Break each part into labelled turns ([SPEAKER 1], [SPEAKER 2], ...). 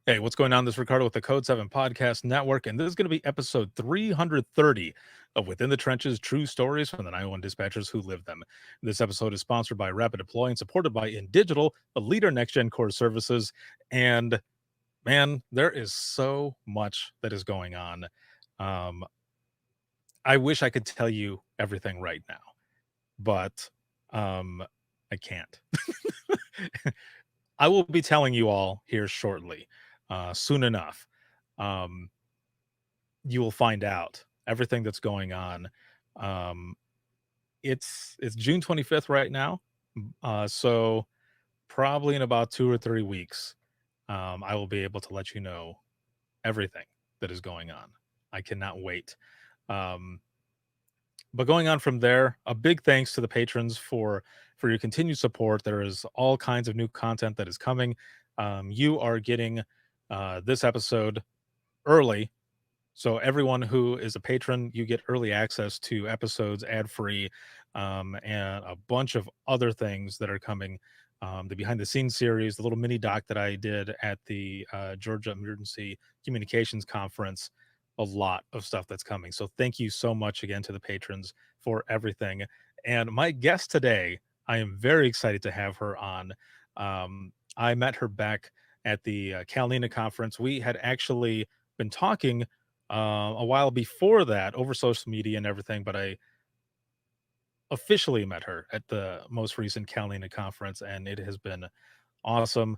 [SPEAKER 1] Hey, what's going on? This is Ricardo with the Code 7 Podcast Network, and this is going to be episode 330 of Within the Trenches, True Stories from the 911 Dispatchers Who Live Them. This episode is sponsored by Rapid Deploy and supported by INdigital, the leader in next-gen core services. And, man, there is so much that is going on. Um, I wish I could tell you everything right now, but I can't. I will be telling you all here shortly, soon enough. Um, you will find out everything that's going on. Um, it's June 25th right now, so probably in about 2 or 3 weeks, I will be able to let you know everything that is going on. I cannot wait. Um, but going on from there, a big thanks to the patrons for your continued support. There is all kinds of new content that is coming. You are getting this episode early. So everyone who is a patron, you get early access to episodes ad-free, and a bunch of other things that are coming. The behind the scenes series, the little mini doc that I did at the Georgia Emergency Communications Conference, a lot of stuff that's coming. So thank you so much again to the patrons for everything. And my guest today, I am very excited to have her on. I met her back at the Calnina conference. We had actually been talking a while before that over social media and everything, but I officially met her at the most recent Calnina conference, and it has been awesome.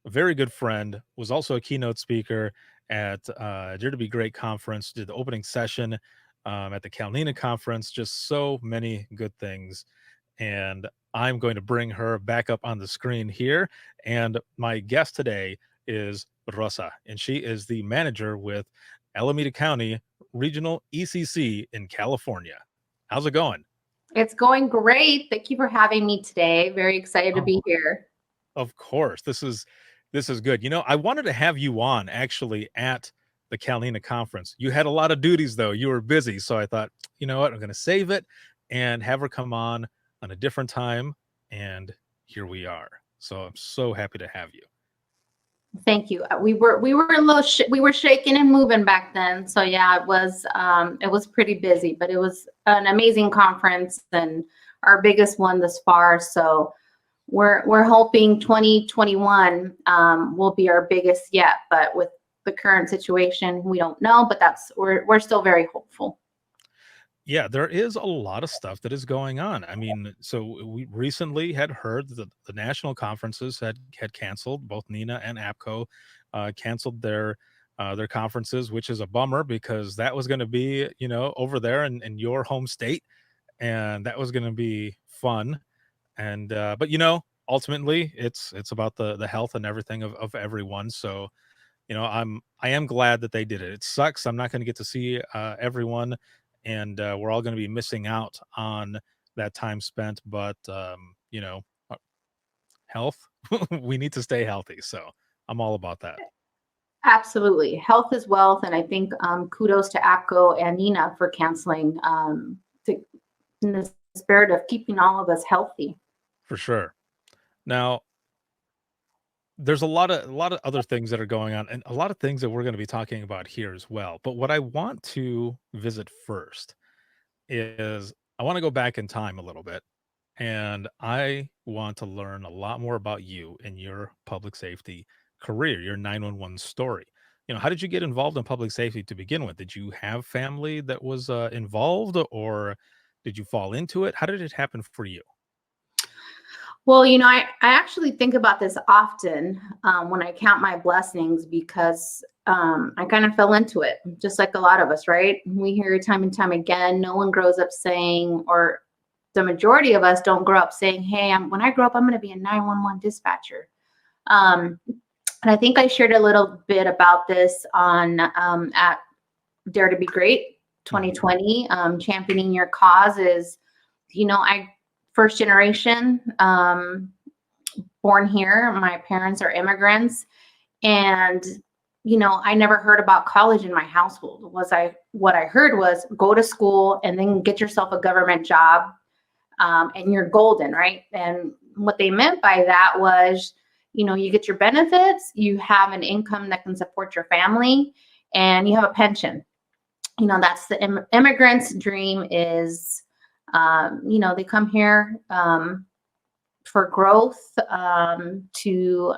[SPEAKER 1] A very good friend, was also a keynote speaker at Dare to Be Great conference, did the opening session at the Calnina conference, just so many good things. And I'm going to bring her back up on the screen here. And my guest today is Rosa, and she is the manager with Alameda County Regional ECC in California. How's it going?
[SPEAKER 2] It's going great. Thank you for having me today. Very excited to
[SPEAKER 1] Oh,
[SPEAKER 2] be here.
[SPEAKER 1] of course. This is good. You know, I wanted to have you on actually at the Calnina conference. You had a lot of duties though. You were busy, so I thought, you know what, I'm going to save it and have her come on a different time, and here we are. So I'm so happy to have you.
[SPEAKER 2] Thank you. We were a little we were shaking and moving back then. So yeah, it was pretty busy, but it was an amazing conference and our biggest one thus far. So we're hoping 2021 will be our biggest yet. But with the current situation, we don't know. But we're still very hopeful.
[SPEAKER 1] Yeah, there is a lot of stuff that is going on. I mean, so we recently had heard that the national conferences had canceled. Both NINA and APCO canceled their conferences, which is a bummer because that was going to be, you know, over there in your home state, and that was going to be fun. And but you know, ultimately, it's about the health and everything of everyone. So you know, I am glad that they did it. It sucks. I'm not going to get to see everyone, and we're all going to be missing out on that time spent. But you know, health, we need to stay healthy. So I'm all about that.
[SPEAKER 2] Absolutely. Health is wealth. And I think kudos to APCO and Nina for canceling in the spirit of keeping all of us healthy.
[SPEAKER 1] For sure. Now, there's a lot of other things that are going on, and a lot of things that we're going to be talking about here as well. But what I want to visit first is I want to go back in time a little bit, and I want to learn a lot more about you and your public safety career, your 911 story. You know, how did you get involved in public safety to begin with? Did you have family that was involved, or did you fall into it? How did it happen for you?
[SPEAKER 2] Well, I actually think about this often when I count my blessings because I kind of fell into it, just like a lot of us, right? We hear it time and time again. No one grows up saying, or the majority of us don't grow up saying, hey, when I grow up, I'm going to be a 911 dispatcher. And I think I shared a little bit about this on at Dare to Be Great 2020, championing your cause is, I first generation, born here. My parents are immigrants, and I never heard about college in my household. What I heard was go to school and then get yourself a government job, and you're golden, right? And what they meant by that was You get your benefits, you have an income that can support your family, and you have a pension. That's the immigrant's dream is, they come here for growth, to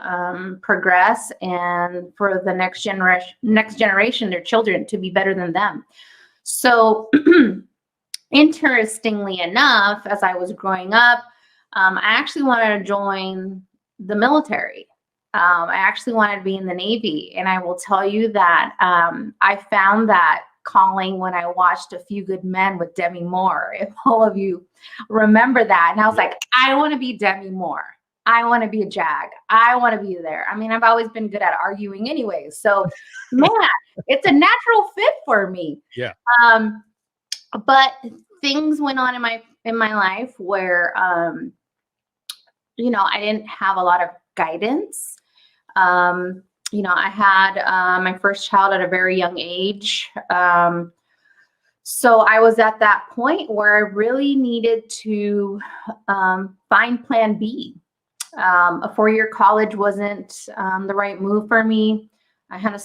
[SPEAKER 2] progress, and for the next generation, their children, to be better than them. So, interestingly enough, as I was growing up, I actually wanted to join the military. I actually wanted to be in the Navy. And I will tell you that I found that calling when I watched A Few Good Men with Demi Moore, if all of you remember that. And I was like, I want to be Demi Moore. I want to be a JAG. I want to be there. I mean, I've always been good at arguing anyways. So, man, it's a natural fit for me.
[SPEAKER 1] Yeah.
[SPEAKER 2] But things went on in my life where I didn't have a lot of guidance. I had my first child at a very young age. So I was at that point where I really needed to find plan B. A 4-year college wasn't the right move for me. I had a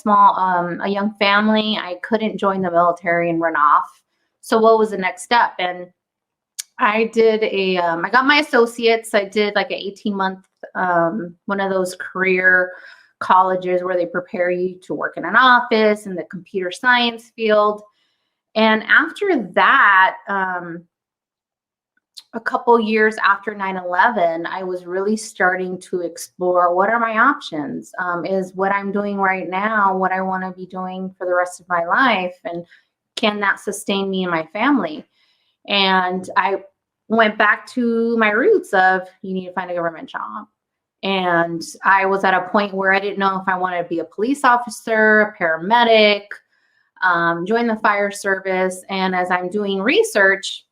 [SPEAKER 2] young family. I couldn't join the military and run off. So what was the next step? And I got my associates. I did like an 18-month, one of those career colleges where they prepare you to work in an office in the computer science field. And after that, a couple years after 9/11, I was really starting to explore what are my options. Is what I'm doing right now what I want to be doing for the rest of my life? And can that sustain me and my family? And I went back to my roots of you need to find a government job. And I was at a point where I didn't know if I wanted to be a police officer, a paramedic, join the fire service. And as I'm doing research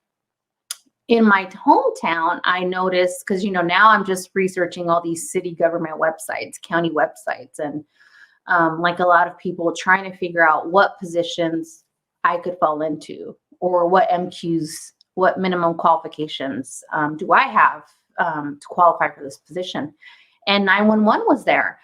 [SPEAKER 2] in my hometown, I noticed, because now I'm just researching all these city government websites, county websites, and like a lot of people trying to figure out what positions I could fall into, or what MQs, what minimum qualifications do I have to qualify for this position. And 911 was there.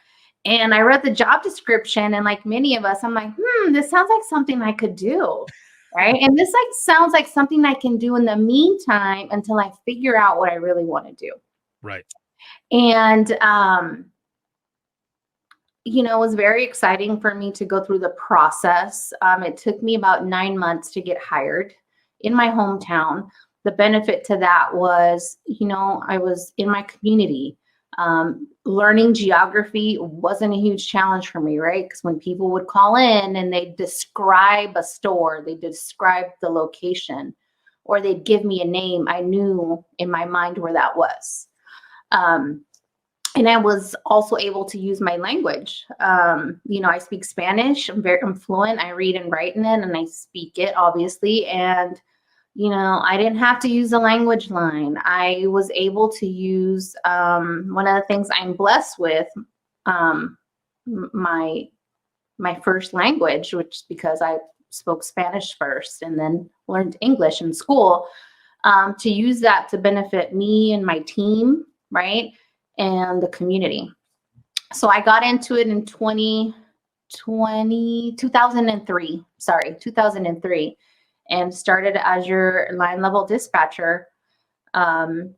[SPEAKER 2] And I read the job description, and like many of us, I'm like, this sounds like something I could do. Right. And this sounds like something I can do in the meantime until I figure out what I really want to do.
[SPEAKER 1] Right.
[SPEAKER 2] And, it was very exciting for me to go through the process. It took me about 9 months to get hired in my hometown. The benefit to that was, I was in my community. Learning geography wasn't a huge challenge for me, right? Because when people would call in and they'd describe a store, they describe the location, or they'd give me a name, I knew in my mind where that was. And I was also able to use my language. I speak Spanish. I'm fluent. I read and write in it, and I speak it, obviously. And I didn't have to use a language line. I was able to use one of the things I'm blessed with, my first language, which is because I spoke Spanish first and then learned English in school, to use that to benefit me and my team, right, and the community. So I got into it in 2003, and started as your line level dispatcher. And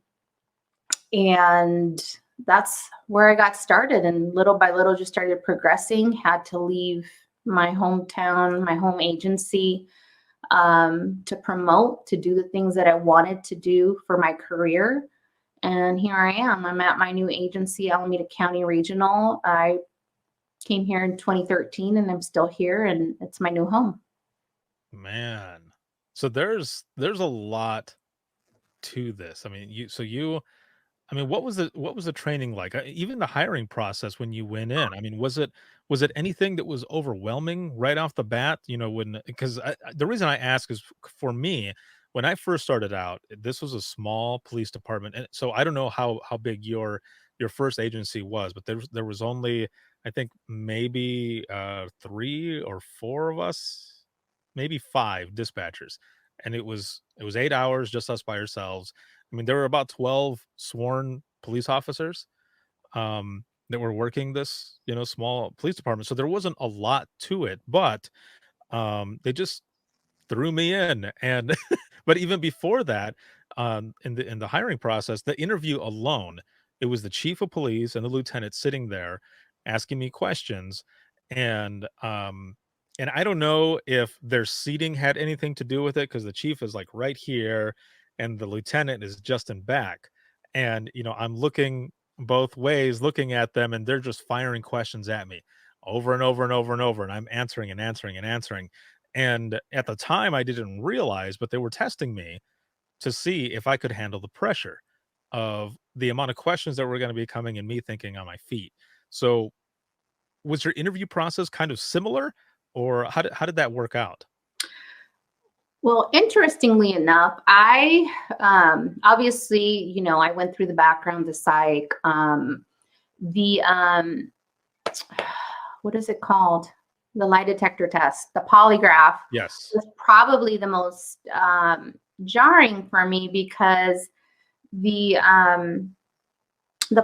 [SPEAKER 2] that's where I got started. And little by little, just started progressing, had to leave my hometown, my home agency, to promote, to do the things that I wanted to do for my career. And here I am. I'm at my new agency, Alameda County Regional. I came here in 2013, and I'm still here, and it's my new home.
[SPEAKER 1] Man. So there's a lot to this. I mean, what was the training like? Even the hiring process when you went in. I mean, was it anything that was overwhelming right off the bat? Because the reason I ask is, for me, when I first started out, this was a small police department, and so I don't know how big your first agency was, but there was only, I think, maybe 3 or 4 of us, maybe 5 dispatchers, and it was 8 hours, just us by ourselves. I mean, there were about 12 sworn police officers. that were working this, small police department. So there wasn't a lot to it, but they just threw me in. And but even before that, in the hiring process, the interview alone, it was the chief of police and the lieutenant sitting there asking me questions. And I don't know if their seating had anything to do with it, because the chief is like right here and the lieutenant is just in back. And I'm looking both ways, looking at them, and they're just firing questions at me over and over and over and over. And I'm answering and answering and answering. And at the time, I didn't realize, but they were testing me to see if I could handle the pressure of the amount of questions that were going to be coming and me thinking on my feet. So, was your interview process kind of similar, or how did that work out?
[SPEAKER 2] Well, interestingly enough, I obviously, I went through the background, the psych, the what is it called? The lie detector test, the polygraph
[SPEAKER 1] Yes.
[SPEAKER 2] was probably the most jarring for me because the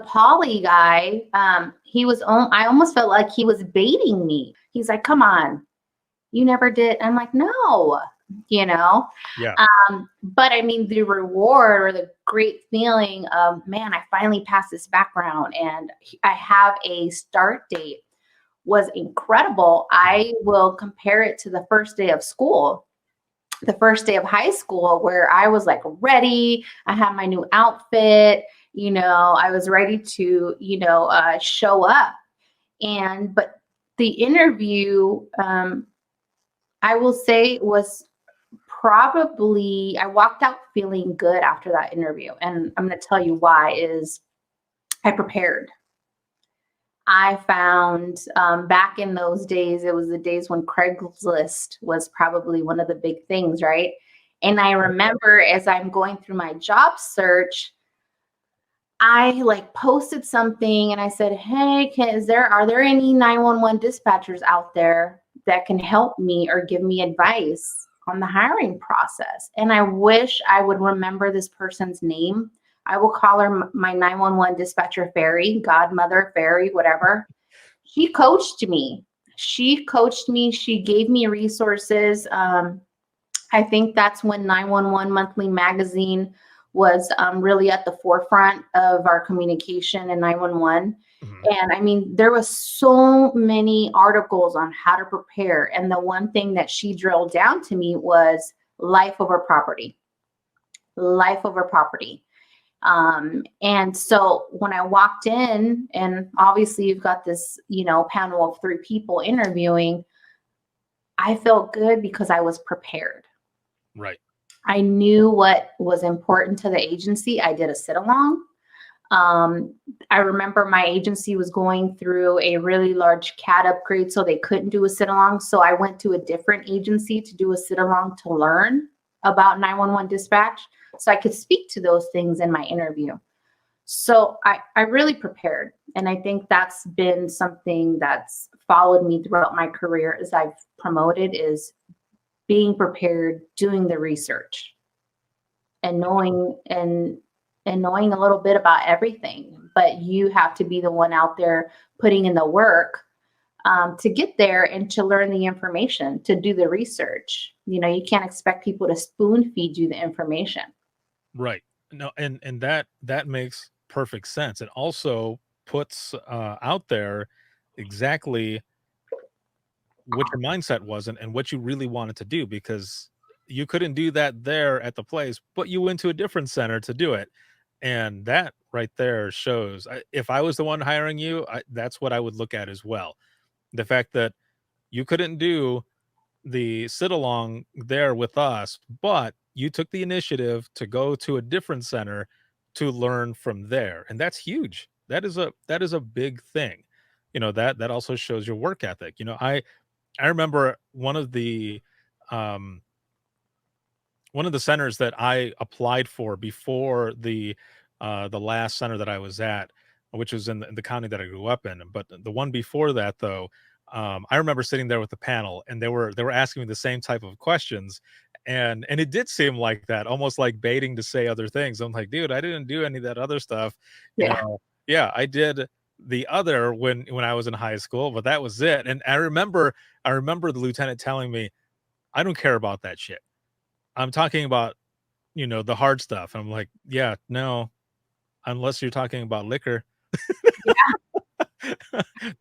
[SPEAKER 2] poly guy, I almost felt like he was baiting me. He's like, "Come on, you never did." I'm like, "No," you know.
[SPEAKER 1] Yeah.
[SPEAKER 2] But I mean, the reward or the great feeling of, man, I finally passed this background and I have a start date was incredible. I will compare it to the first day of school, the first day of high school, where I was like ready. I had my new outfit, I was ready to, show up. But the interview, I will say, was probably, I walked out feeling good after that interview. And I'm going to tell you why is I prepared. I found back in those days, it was the days when Craigslist was probably one of the big things, right? And I remember as I'm going through my job search, I like posted something and I said, "Hey, are there any 911 dispatchers out there that can help me or give me advice on the hiring process?" And I wish I would remember this person's name. I will call her my 911 dispatcher fairy, godmother fairy, whatever. She coached me. She gave me resources. I think that's when 911 Monthly Magazine was really at the forefront of our communication in 911.
[SPEAKER 1] Mhm.
[SPEAKER 2] And I mean, there was so many articles on how to prepare. And the one thing that she drilled down to me was life over property, life over property. And so when I walked in, and obviously you've got this, panel of 3 people interviewing, I felt good because I was prepared.
[SPEAKER 1] Right.
[SPEAKER 2] I knew what was important to the agency. I did a sit along. I remember my agency was going through a really large CAD upgrade, so they couldn't do a sit along. So I went to a different agency to do a sit along to learn about 911 dispatch so I could speak to those things in my interview. So I really prepared. And I think that's been something that's followed me throughout my career as I've promoted is being prepared, doing the research and knowing a little bit about everything. But you have to be the one out there putting in the work to get there and to learn the information, to do the research. You can't expect people to spoon feed you the information.
[SPEAKER 1] Right. No, and that makes perfect sense. It also puts out there exactly what your mindset was, and what you really wanted to do, because you couldn't do that there at the place, but you went to a different center to do it. And that right there shows, if I was the one hiring you, that's what I would look at as well. The fact that you couldn't do the sit along there with us, but you took the initiative to go to a different center to learn from there. And that's huge. That is a big thing. That also shows your work ethic. I remember um one of the centers that I applied for before the last center that I was at, which was in the county that I grew up in. But the one before that, though, I remember sitting there with the panel, and they were asking me the same type of questions, and it did seem like that, almost like baiting to say other things. I'm like, dude, I didn't do any of that other stuff, you
[SPEAKER 2] Yeah.
[SPEAKER 1] know. Yeah, I did the other when I was in high school, but that was it. And I remember the lieutenant telling me, "I don't care about that shit. I'm talking about, the hard stuff." And I'm like, "Yeah, no, unless you're talking about liquor."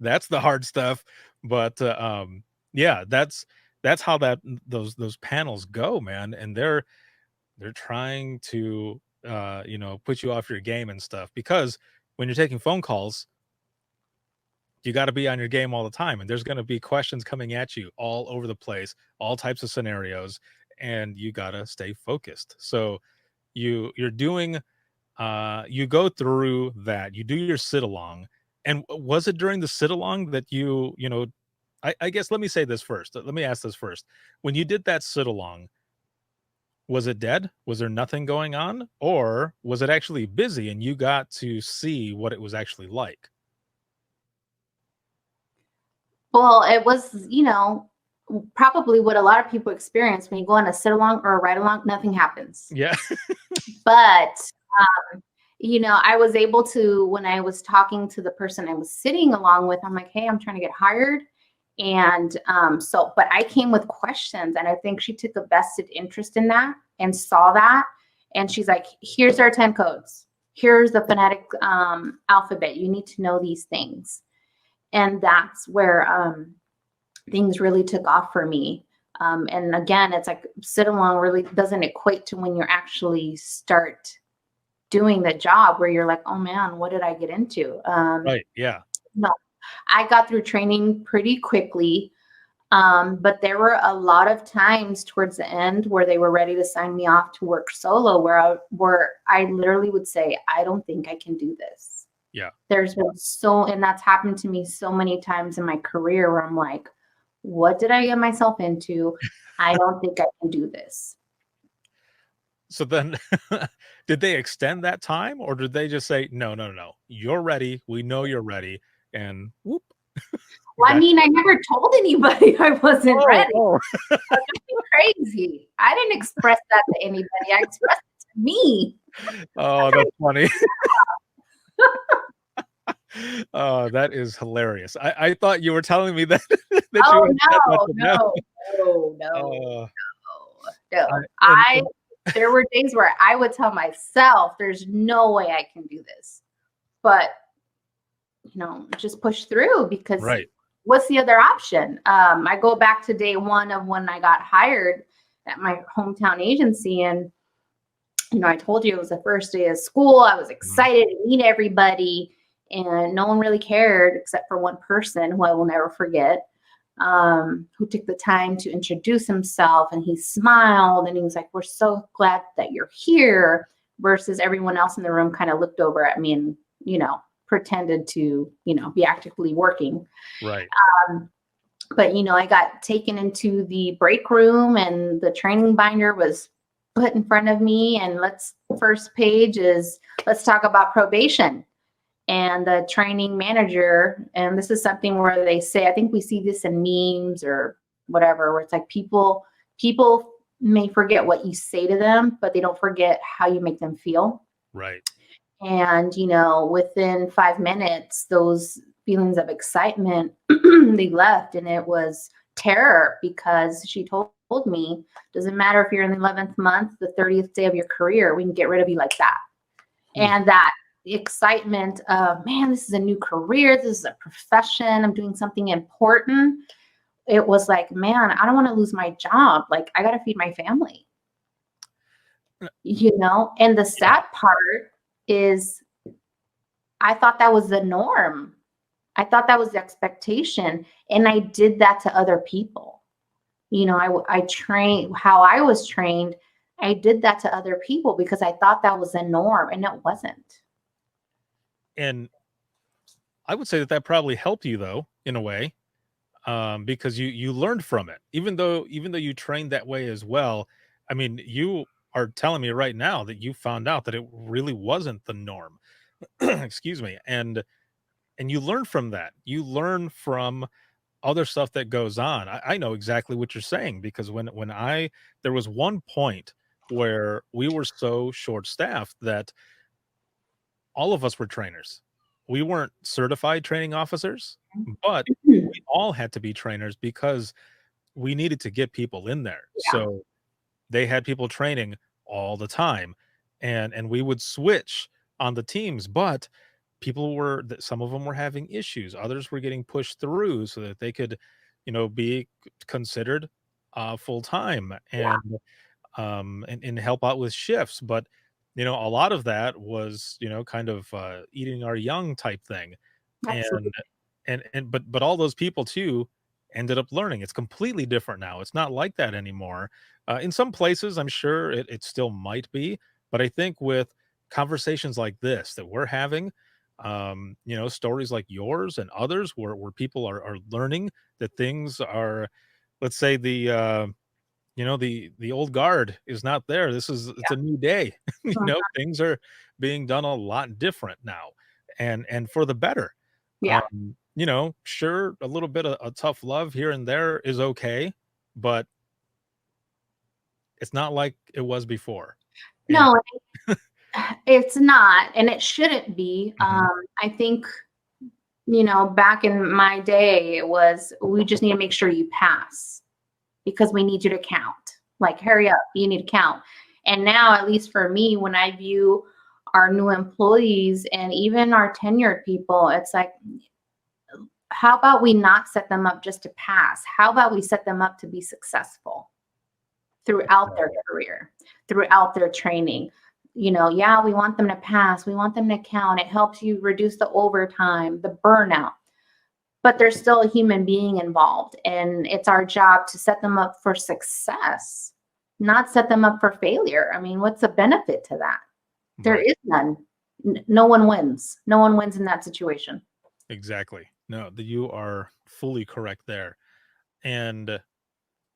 [SPEAKER 1] That's the hard stuff. But yeah, that's how those panels go, man. And they're trying to put you off your game and stuff, because when you're taking phone calls, you got to be on your game all the time, and there's going to be questions coming at you all over the place, all types of scenarios, and you got to stay focused. So you're doing you go through that, you do your sit along. And was it during the sit along that I guess, let me say this first. Let me ask this first. When you did that sit along, was it dead? Was there nothing going on? Or was it actually busy and you got to see what it was actually like?
[SPEAKER 2] Well, it was, probably what a lot of people experience when you go on a sit along or a ride along, nothing happens.
[SPEAKER 1] Yeah.
[SPEAKER 2] But, I was able to, when I was talking to the person I was sitting along with, I'm like, hey, I'm trying to get hired. And but I came with questions, and I think she took a vested interest in that and saw that. And she's like, here's our 10 codes. Here's the phonetic alphabet. You need to know these things. And that's where things really took off for me. And again, it's like sit along really doesn't equate to when you actually start doing the job, where you're like, oh man, what did I get into?
[SPEAKER 1] Right. Yeah.
[SPEAKER 2] No, I got through training pretty quickly. But there were a lot of times towards the end where they were ready to sign me off to work solo, where I literally would say, I don't think I can do this.
[SPEAKER 1] Yeah.
[SPEAKER 2] There's been and that's happened to me so many times in my career where I'm like, what did I get myself into? I don't think I can do this.
[SPEAKER 1] So then, did they extend that time, or did they just say, no, no, no, you're ready. We know you're ready. And whoop,
[SPEAKER 2] Well, I
[SPEAKER 1] got
[SPEAKER 2] mean, I never told anybody I wasn't
[SPEAKER 1] oh,
[SPEAKER 2] ready.
[SPEAKER 1] oh.
[SPEAKER 2] Crazy. I didn't express that to anybody. I expressed it to me.
[SPEAKER 1] Oh, that's funny. Oh, that is hilarious. I thought you were telling me that that you
[SPEAKER 2] Oh
[SPEAKER 1] had said that,
[SPEAKER 2] no,
[SPEAKER 1] but no.
[SPEAKER 2] no, no, no,
[SPEAKER 1] Uh,
[SPEAKER 2] no.
[SPEAKER 1] I,
[SPEAKER 2] I there were days where I would tell myself, "There's no way I can do this," but just push through, because
[SPEAKER 1] right.
[SPEAKER 2] what's the other option? I go back to day one of when I got hired at my hometown agency, and I told you it was the first day of school. I was
[SPEAKER 1] Mhm.
[SPEAKER 2] excited to meet everybody, and no one really cared except for one person who I will never forget, who took the time to introduce himself, and he smiled and he was like, "We're so glad that you're here," versus everyone else in the room kind of looked over at me and, pretended to, be actively working.
[SPEAKER 1] Right.
[SPEAKER 2] Um, but I got taken into the break room, and the training binder was put in front of me, and first page is, let's talk about probation. And the training manager, and this is something where they say, I think we see this in memes or whatever, where it's like people may forget what you say to them, but they don't forget how you make them feel.
[SPEAKER 1] Right.
[SPEAKER 2] And within 5 minutes, those feelings of excitement they left, and it was terror, because she told me, doesn't matter if you're in the 11th month, the 30th day of your career, we can get rid of you like that.
[SPEAKER 1] Ooh.
[SPEAKER 2] And that excitement of, man, this is a new career, this is a profession, I'm doing something important. It was like, man, I don't want to lose my job. Like, I got to feed my family, and the
[SPEAKER 1] Yeah.
[SPEAKER 2] sad part is, I thought that was the norm. I thought that was the expectation. And I did that to other people. I trained how I was trained. I did that to other people because I thought that was the norm, and it wasn't.
[SPEAKER 1] And I would say that probably helped you, though, in a way, because you learned from it, even though you trained that way as well. I mean, you are telling me right now that you found out that it really wasn't the norm. Excuse me. And you learn from that. You learn from other stuff that goes on. I know exactly what you're saying, because when I there was one point where we were so short staffed that all of us were trainers. we weren't certified training officers, but
[SPEAKER 2] Mhm.
[SPEAKER 1] we all had to be trainers because we needed to get people in there.
[SPEAKER 2] Yeah,
[SPEAKER 1] So they had people training all the time, and we would switch on the teams, but some of them were having issues, others were getting pushed through so that they could, be considered full time
[SPEAKER 2] yeah,
[SPEAKER 1] and help out with shifts. But a lot of that was kind of eating our young type thing,
[SPEAKER 2] absolutely.
[SPEAKER 1] and but all those people too ended up learning. It's completely different now. It's not like that anymore. In some places, I'm sure it still might be, but I think with conversations like this that we're having, stories like yours and others where people are learning that things are, let's say the old guard is not there. It's a new day.
[SPEAKER 2] Mhm.
[SPEAKER 1] Things are being done a lot different now, and for the better.
[SPEAKER 2] Yeah.
[SPEAKER 1] Sure, a little bit of a tough love here and there is okay, but it's not like it was before. And
[SPEAKER 2] No, it's not, and it shouldn't be.
[SPEAKER 1] Mhm.
[SPEAKER 2] I think, back in my day, it was, we just need to make sure you pass because we need you to count. Like, hurry up, you need to count. And now, at least for me, when I view our new employees and even our tenured people, it's like, how about we not set them up just to pass? How about we set them up to be successful throughout their
[SPEAKER 1] Exactly.
[SPEAKER 2] career, throughout their training? Yeah, we want them to pass, we want them to count. It helps you reduce the overtime, the burnout, but there's still a human being involved. And it's our job to set them up for success, not set them up for failure. I mean, what's the benefit to that? There
[SPEAKER 1] Right.
[SPEAKER 2] is none. No one wins. No one wins in that situation.
[SPEAKER 1] Exactly. No, you are fully correct there. And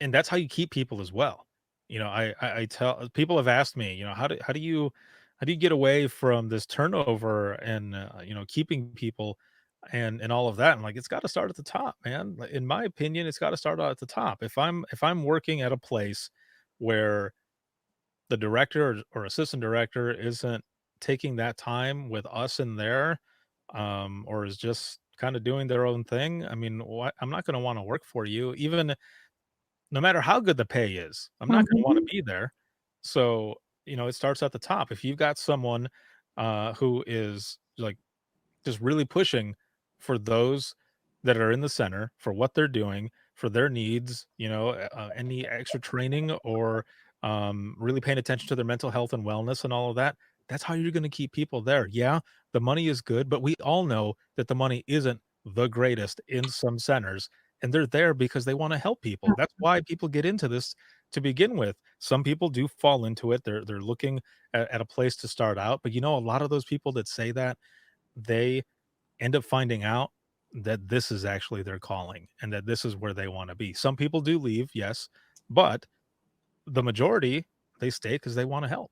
[SPEAKER 1] and that's how you keep people as well. I tell people have asked me, how do you get away from this turnover and keeping people and all of that? And like, it's got to start at the top, man. Like, in my opinion, it's got to start out at the top. If I'm working at a place where the director or assistant director isn't taking that time with us in there, or is just kind of doing their own thing, I mean, I'm not going to want to work for you, even no matter how good the pay is. I'm not gonna wanna
[SPEAKER 2] Mhm.
[SPEAKER 1] be there. So, it starts at the top. If you've got someone, who is, like, just really pushing for those that are in the center, for what they're doing, for their needs, any extra training or, really paying attention to their mental health and wellness and all of that, that's how you're gonna keep people there. Yeah, the money is good, but we all know that the money isn't the greatest in some centers, and they're there because they wanna help people. That's why people get into this to begin with. Some people do fall into it. They're looking at a place to start out, but, a lot of those people that say that, they end up finding out that this is actually their calling and that this is where they want to be. Some people do leave, yes, but the majority, they stay because they want to help.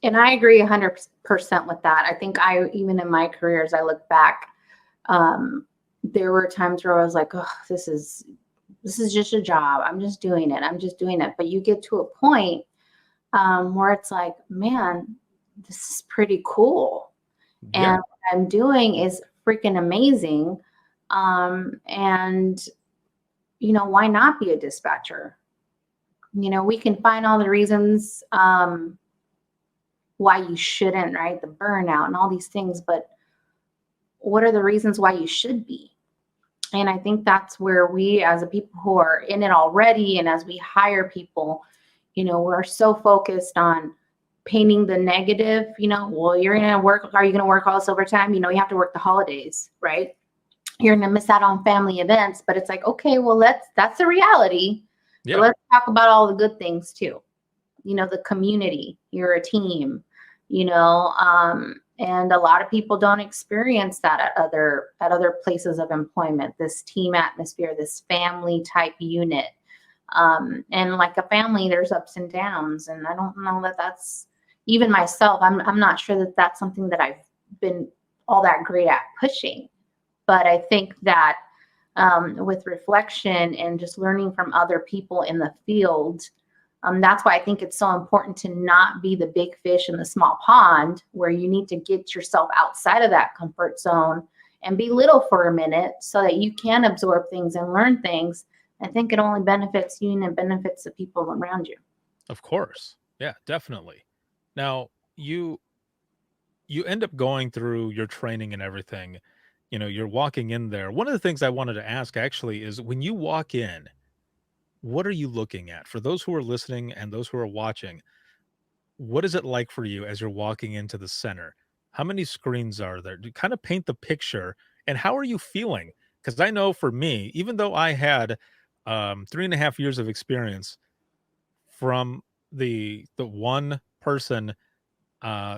[SPEAKER 2] And I agree 100% with that. I think even in my career, as I look back, there were times where I was like, oh, this is just a job. I'm just doing it. I'm just doing it. But you get to a point where it's like, man, this is pretty cool. And
[SPEAKER 1] Yeah,
[SPEAKER 2] what I'm doing is freaking amazing. And, why not be a dispatcher? We can find all the reasons why you shouldn't, right? The burnout and all these things. But what are the reasons why you should be? And I think that's where we, as a people who are in it already, and as we hire people, we're so focused on painting the negative. Well, you're going to work. Are you going to work all this overtime? You have to work the holidays, right? You're going to miss out on family events. But it's like, okay, well, that's the reality. But
[SPEAKER 1] yeah,
[SPEAKER 2] let's talk about all the good things too. The community. You're a team. And a lot of people don't experience that at other places of employment. This team atmosphere, this family type unit. And like a family, there's ups and downs, and I don't know that that's, even myself, I'm not sure that that's something that I've been all that great at pushing. But I think that with reflection and just learning from other people in the field, That's why I think it's so important to not be the big fish in the small pond, where you need to get yourself outside of that comfort zone and be little for a minute so that you can absorb things and learn things. I think it only benefits you and it benefits the people around you.
[SPEAKER 1] Of course. Yeah, definitely. Now, you end up going through your training and everything. You're walking in there. One of the things I wanted to ask actually is, when you walk in, what are you looking at? For those who are listening and those who are watching, what is it like for you as you're walking into the center? How many screens are there? To kind of paint the picture, and how are you feeling? Because I know for me, even though I had 3.5 years of experience from the one person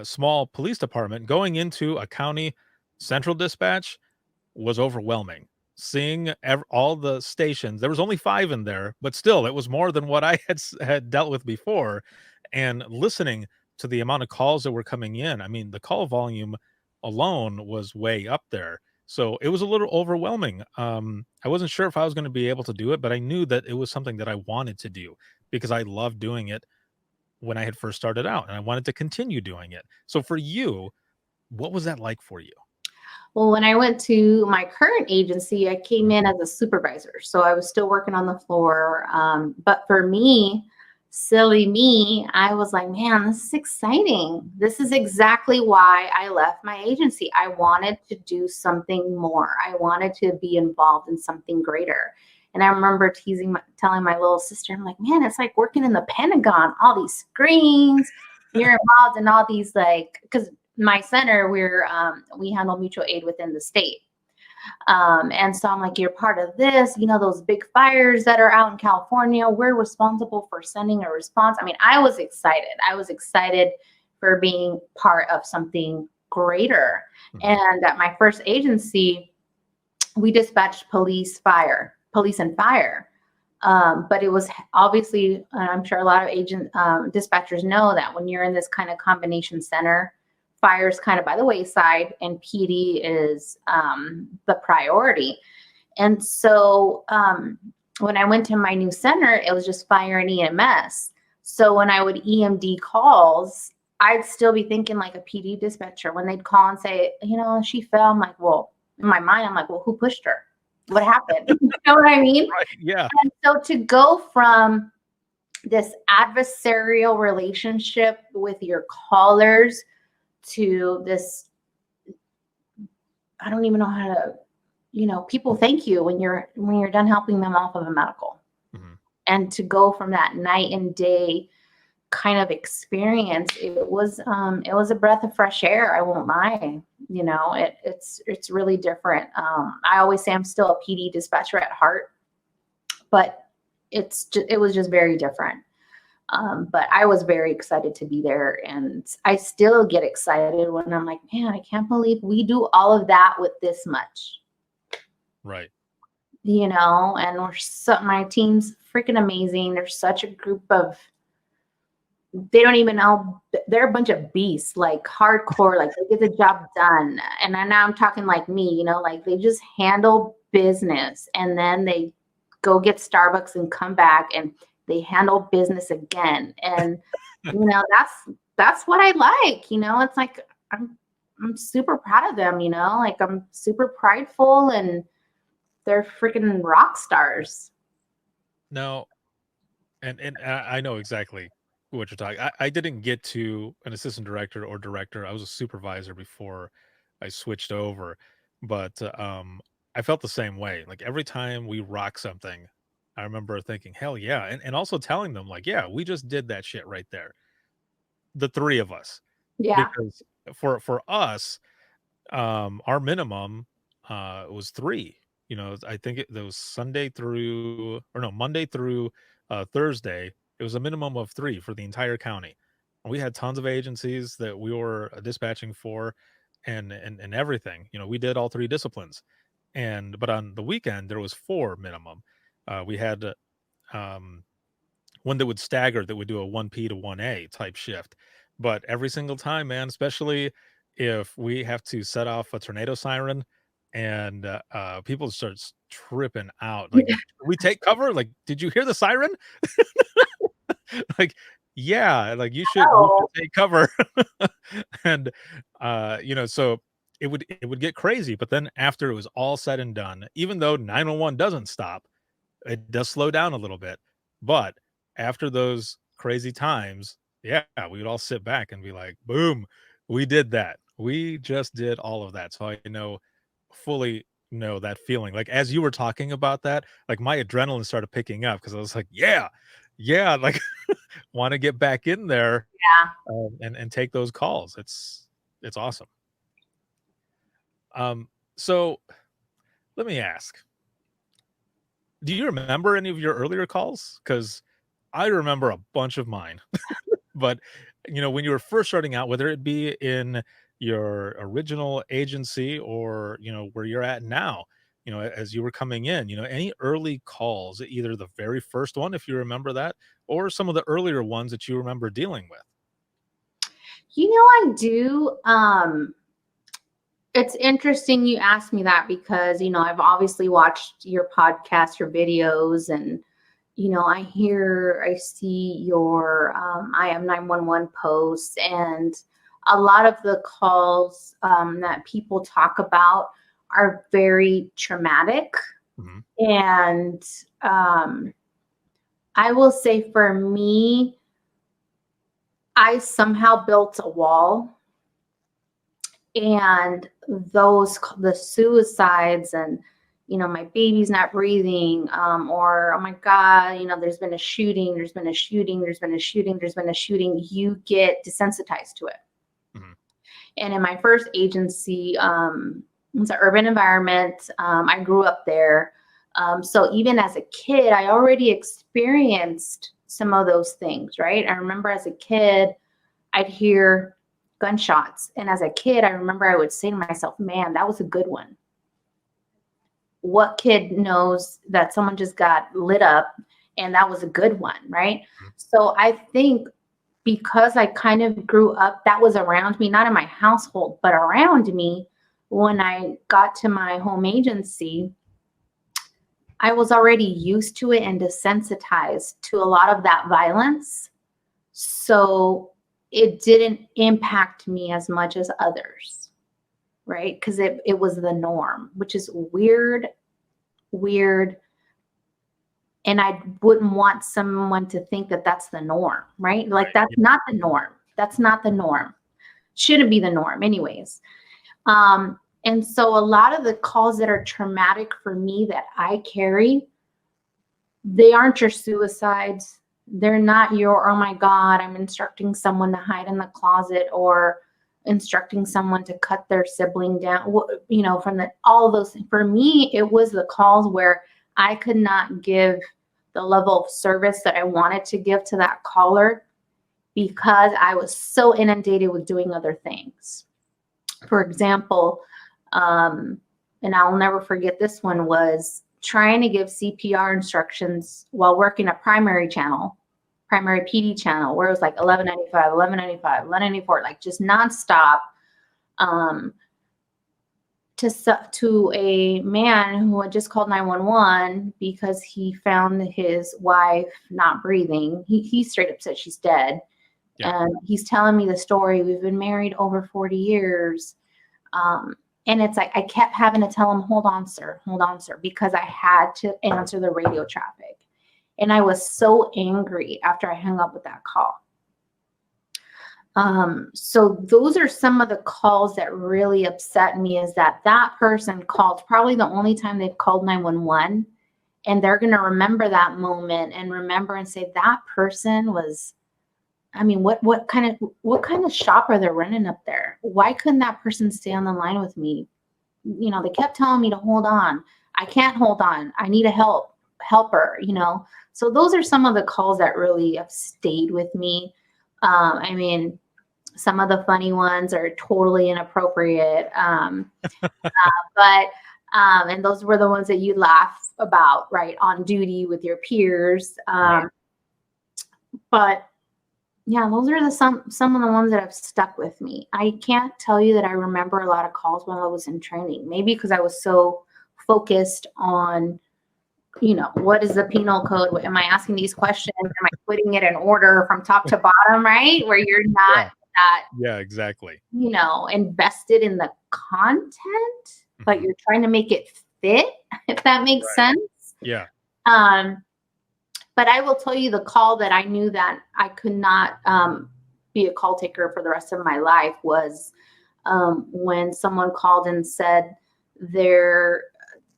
[SPEAKER 1] small police department, going into a county central dispatch was overwhelming. Seeing all the stations, there was only 5 in there, but still, it was more than what I had dealt with before, and listening to the amount of calls that were coming in, I mean, the call volume alone was way up there, so it was a little overwhelming. I wasn't sure if I was gonna be able to do it, but I knew that it was something that I wanted to do because I loved doing it when I had first started out, and I wanted to continue doing it. So for you, what was that like for you?
[SPEAKER 2] Well, when I went to my current agency, I came
[SPEAKER 1] Mhm.
[SPEAKER 2] in as a supervisor. So I was still working on the floor. But for me, silly me, I was like, man, this is exciting. This is exactly why I left my agency. I wanted to do something more, I wanted to be involved in something greater. And I remember telling my little sister, I'm like, man, it's like working in the Pentagon, all these screens. You're involved in all these, like, because my center, we handle mutual aid within the state. And so I'm like, you're part of this, those big fires that are out in California, we're responsible for sending a response. I mean, I was excited for being part of something greater.
[SPEAKER 1] Mhm.
[SPEAKER 2] And at my first agency, we dispatched police and fire. But it was obviously, I'm sure a lot of agent dispatchers know that when you're in this kind of combination center, fire's kind of by the wayside, and PD is the priority. And so when I went to my new center, it was just fire and EMS. So when I would EMD calls, I'd still be thinking like a PD dispatcher. When they'd call and say, she fell, I'm like, well, in my mind, I'm like, well, who pushed her? What happened? You know what I mean?
[SPEAKER 1] Right, yeah.
[SPEAKER 2] And so to go from this adversarial relationship with your callers to this, I don't even know how to, people thank you when you're done helping them off of a medical.
[SPEAKER 1] Mhm.
[SPEAKER 2] And to go from that night and day kind of experience, it was a breath of fresh air. I won't lie. It's really different. I always say I'm still a PD dispatcher at heart, but it was just very different. But I was very excited to be there, and I still get excited when I'm like, man, I can't believe we do all of that with this much,
[SPEAKER 1] Right.
[SPEAKER 2] and my team's freaking amazing. There's such a group of, they don't even know, they're a bunch of beasts, like hardcore, like they get the job done. And then now I'm talking like me, like they just handle business, and then they go get Starbucks and come back and they handle business again. And that's what I like. It's like I'm super proud of them, like I'm super prideful, and they're freaking rock stars.
[SPEAKER 1] Now, and I know exactly what you're talking. I didn't get to an assistant director or director. I was a supervisor before I switched over, but I felt the same way. Like every time we rock something, I remember thinking, "Hell yeah!" And also telling them, like, "Yeah, we just did that shit right there." The 3 of us,
[SPEAKER 2] Yeah.
[SPEAKER 1] because for us, our minimum was 3. I think that was Sunday through, or no, Monday through Thursday. It was a minimum of 3 for the entire county. And we had tons of agencies that we were dispatching for, and everything. We did all 3 disciplines. But on the weekend there was 4 minimum. We had um one that would stagger, that would do a 1P to 1A type shift. But every single time, man, especially if we have to set off a tornado siren, and people tripping out. Like, we take cover. Like, did you hear the siren? Like, yeah, like you should
[SPEAKER 2] Oh,
[SPEAKER 1] take cover. And so it would get crazy, but then after it was all said and done, even though 911 doesn't stop, it does slow down a little bit. But after those crazy times, yeah, we would all sit back and be like, boom, we did that. We just did all of that. So I fully know that feeling. Like as you were talking about that, like my adrenaline started picking up because I was like, yeah, yeah, like want to get back in there,
[SPEAKER 2] yeah.
[SPEAKER 1] and take those calls. It's awesome. So let me ask, do you remember any of your earlier calls? Because I remember a bunch of mine. But, when you were first starting out, whether it be in your original agency or, where you're at now, as you were coming in, any early calls, either the very first one, if you remember that, or some of the earlier ones that you remember dealing with?
[SPEAKER 2] I do. It's interesting you asked me that because, I've obviously watched your podcast, your videos, and, I see your I am 911 posts, and a lot of the calls that people talk about are very traumatic.
[SPEAKER 1] Mhm.
[SPEAKER 2] And I will say for me, I somehow built a wall, and the suicides, and my baby's not breathing, or oh my god, there's been a shooting, you get desensitized to it.
[SPEAKER 1] Mhm.
[SPEAKER 2] And in my first agency, it's an urban environment. I grew up there, so even as a kid I already experienced some of those things, right? I remember as a kid I'd hear gunshots. And as a kid, I remember I would say to myself, man, that was a good one. What kid knows that someone just got lit up and that was a good one, right?
[SPEAKER 1] Mhm.
[SPEAKER 2] So I think because I kind of grew up, that was around me, not in my household, but around me. When I got to my home agency, I was already used to it and desensitized to a lot of that violence. So it didn't impact me as much as others, right? Because it was the norm, which is weird, weird. And I wouldn't want someone to think that that's the norm, right? Like
[SPEAKER 1] Right.
[SPEAKER 2] that's
[SPEAKER 1] Yeah.
[SPEAKER 2] not the norm. That's not the norm. Shouldn't be the norm, anyways. And so a lot of the calls that are traumatic for me that I carry, they aren't your suicides. They're not your, oh my God, I'm instructing someone to hide in the closet, or instructing someone to cut their sibling down. From all those. For me, it was the calls where I could not give the level of service that I wanted to give to that caller because I was so inundated with doing other things. For example, and I'll never forget this one, was trying to give CPR instructions while working a primary PD channel, where it was like 1195, 1195, 1194, like just nonstop, um, to a man who had just called 911 because he found his wife not breathing. He straight up said she's dead.
[SPEAKER 1] Yeah.
[SPEAKER 2] And he's telling me the story. We've been married over 40 years. Um, and it's like I kept having to tell him, hold on, sir, because I had to answer the radio traffic. And I was so angry after I hung up with that call. So those are some of the calls that really upset me, is that person called probably the only time they've called 911, and they're going to remember that moment and remember and say that person was, I mean, what kind of shop are they running up there? Why couldn't that person stay on the line with me? They kept telling me to hold on. I can't hold on. I need a helper. So those are some of the calls that really have stayed with me. I mean, some of the funny ones are totally inappropriate. But and those were the ones that you laugh about, right, on duty with your peers.
[SPEAKER 1] Right.
[SPEAKER 2] But yeah, those are some of the ones that have stuck with me. I can't tell you that I remember a lot of calls while I was in training. Maybe because I was so focused on what is the penal code? Am I asking these questions? Am I putting it in order from top to bottom, right? Where you're not
[SPEAKER 1] Yeah.
[SPEAKER 2] that,
[SPEAKER 1] Yeah, exactly.
[SPEAKER 2] invested in the content, but
[SPEAKER 1] Mhm.
[SPEAKER 2] you're trying to make it fit, if that makes
[SPEAKER 1] Right.
[SPEAKER 2] sense.
[SPEAKER 1] Yeah.
[SPEAKER 2] Um, but I will tell you the call that I knew that I could not be a call taker for the rest of my life was when someone called and said their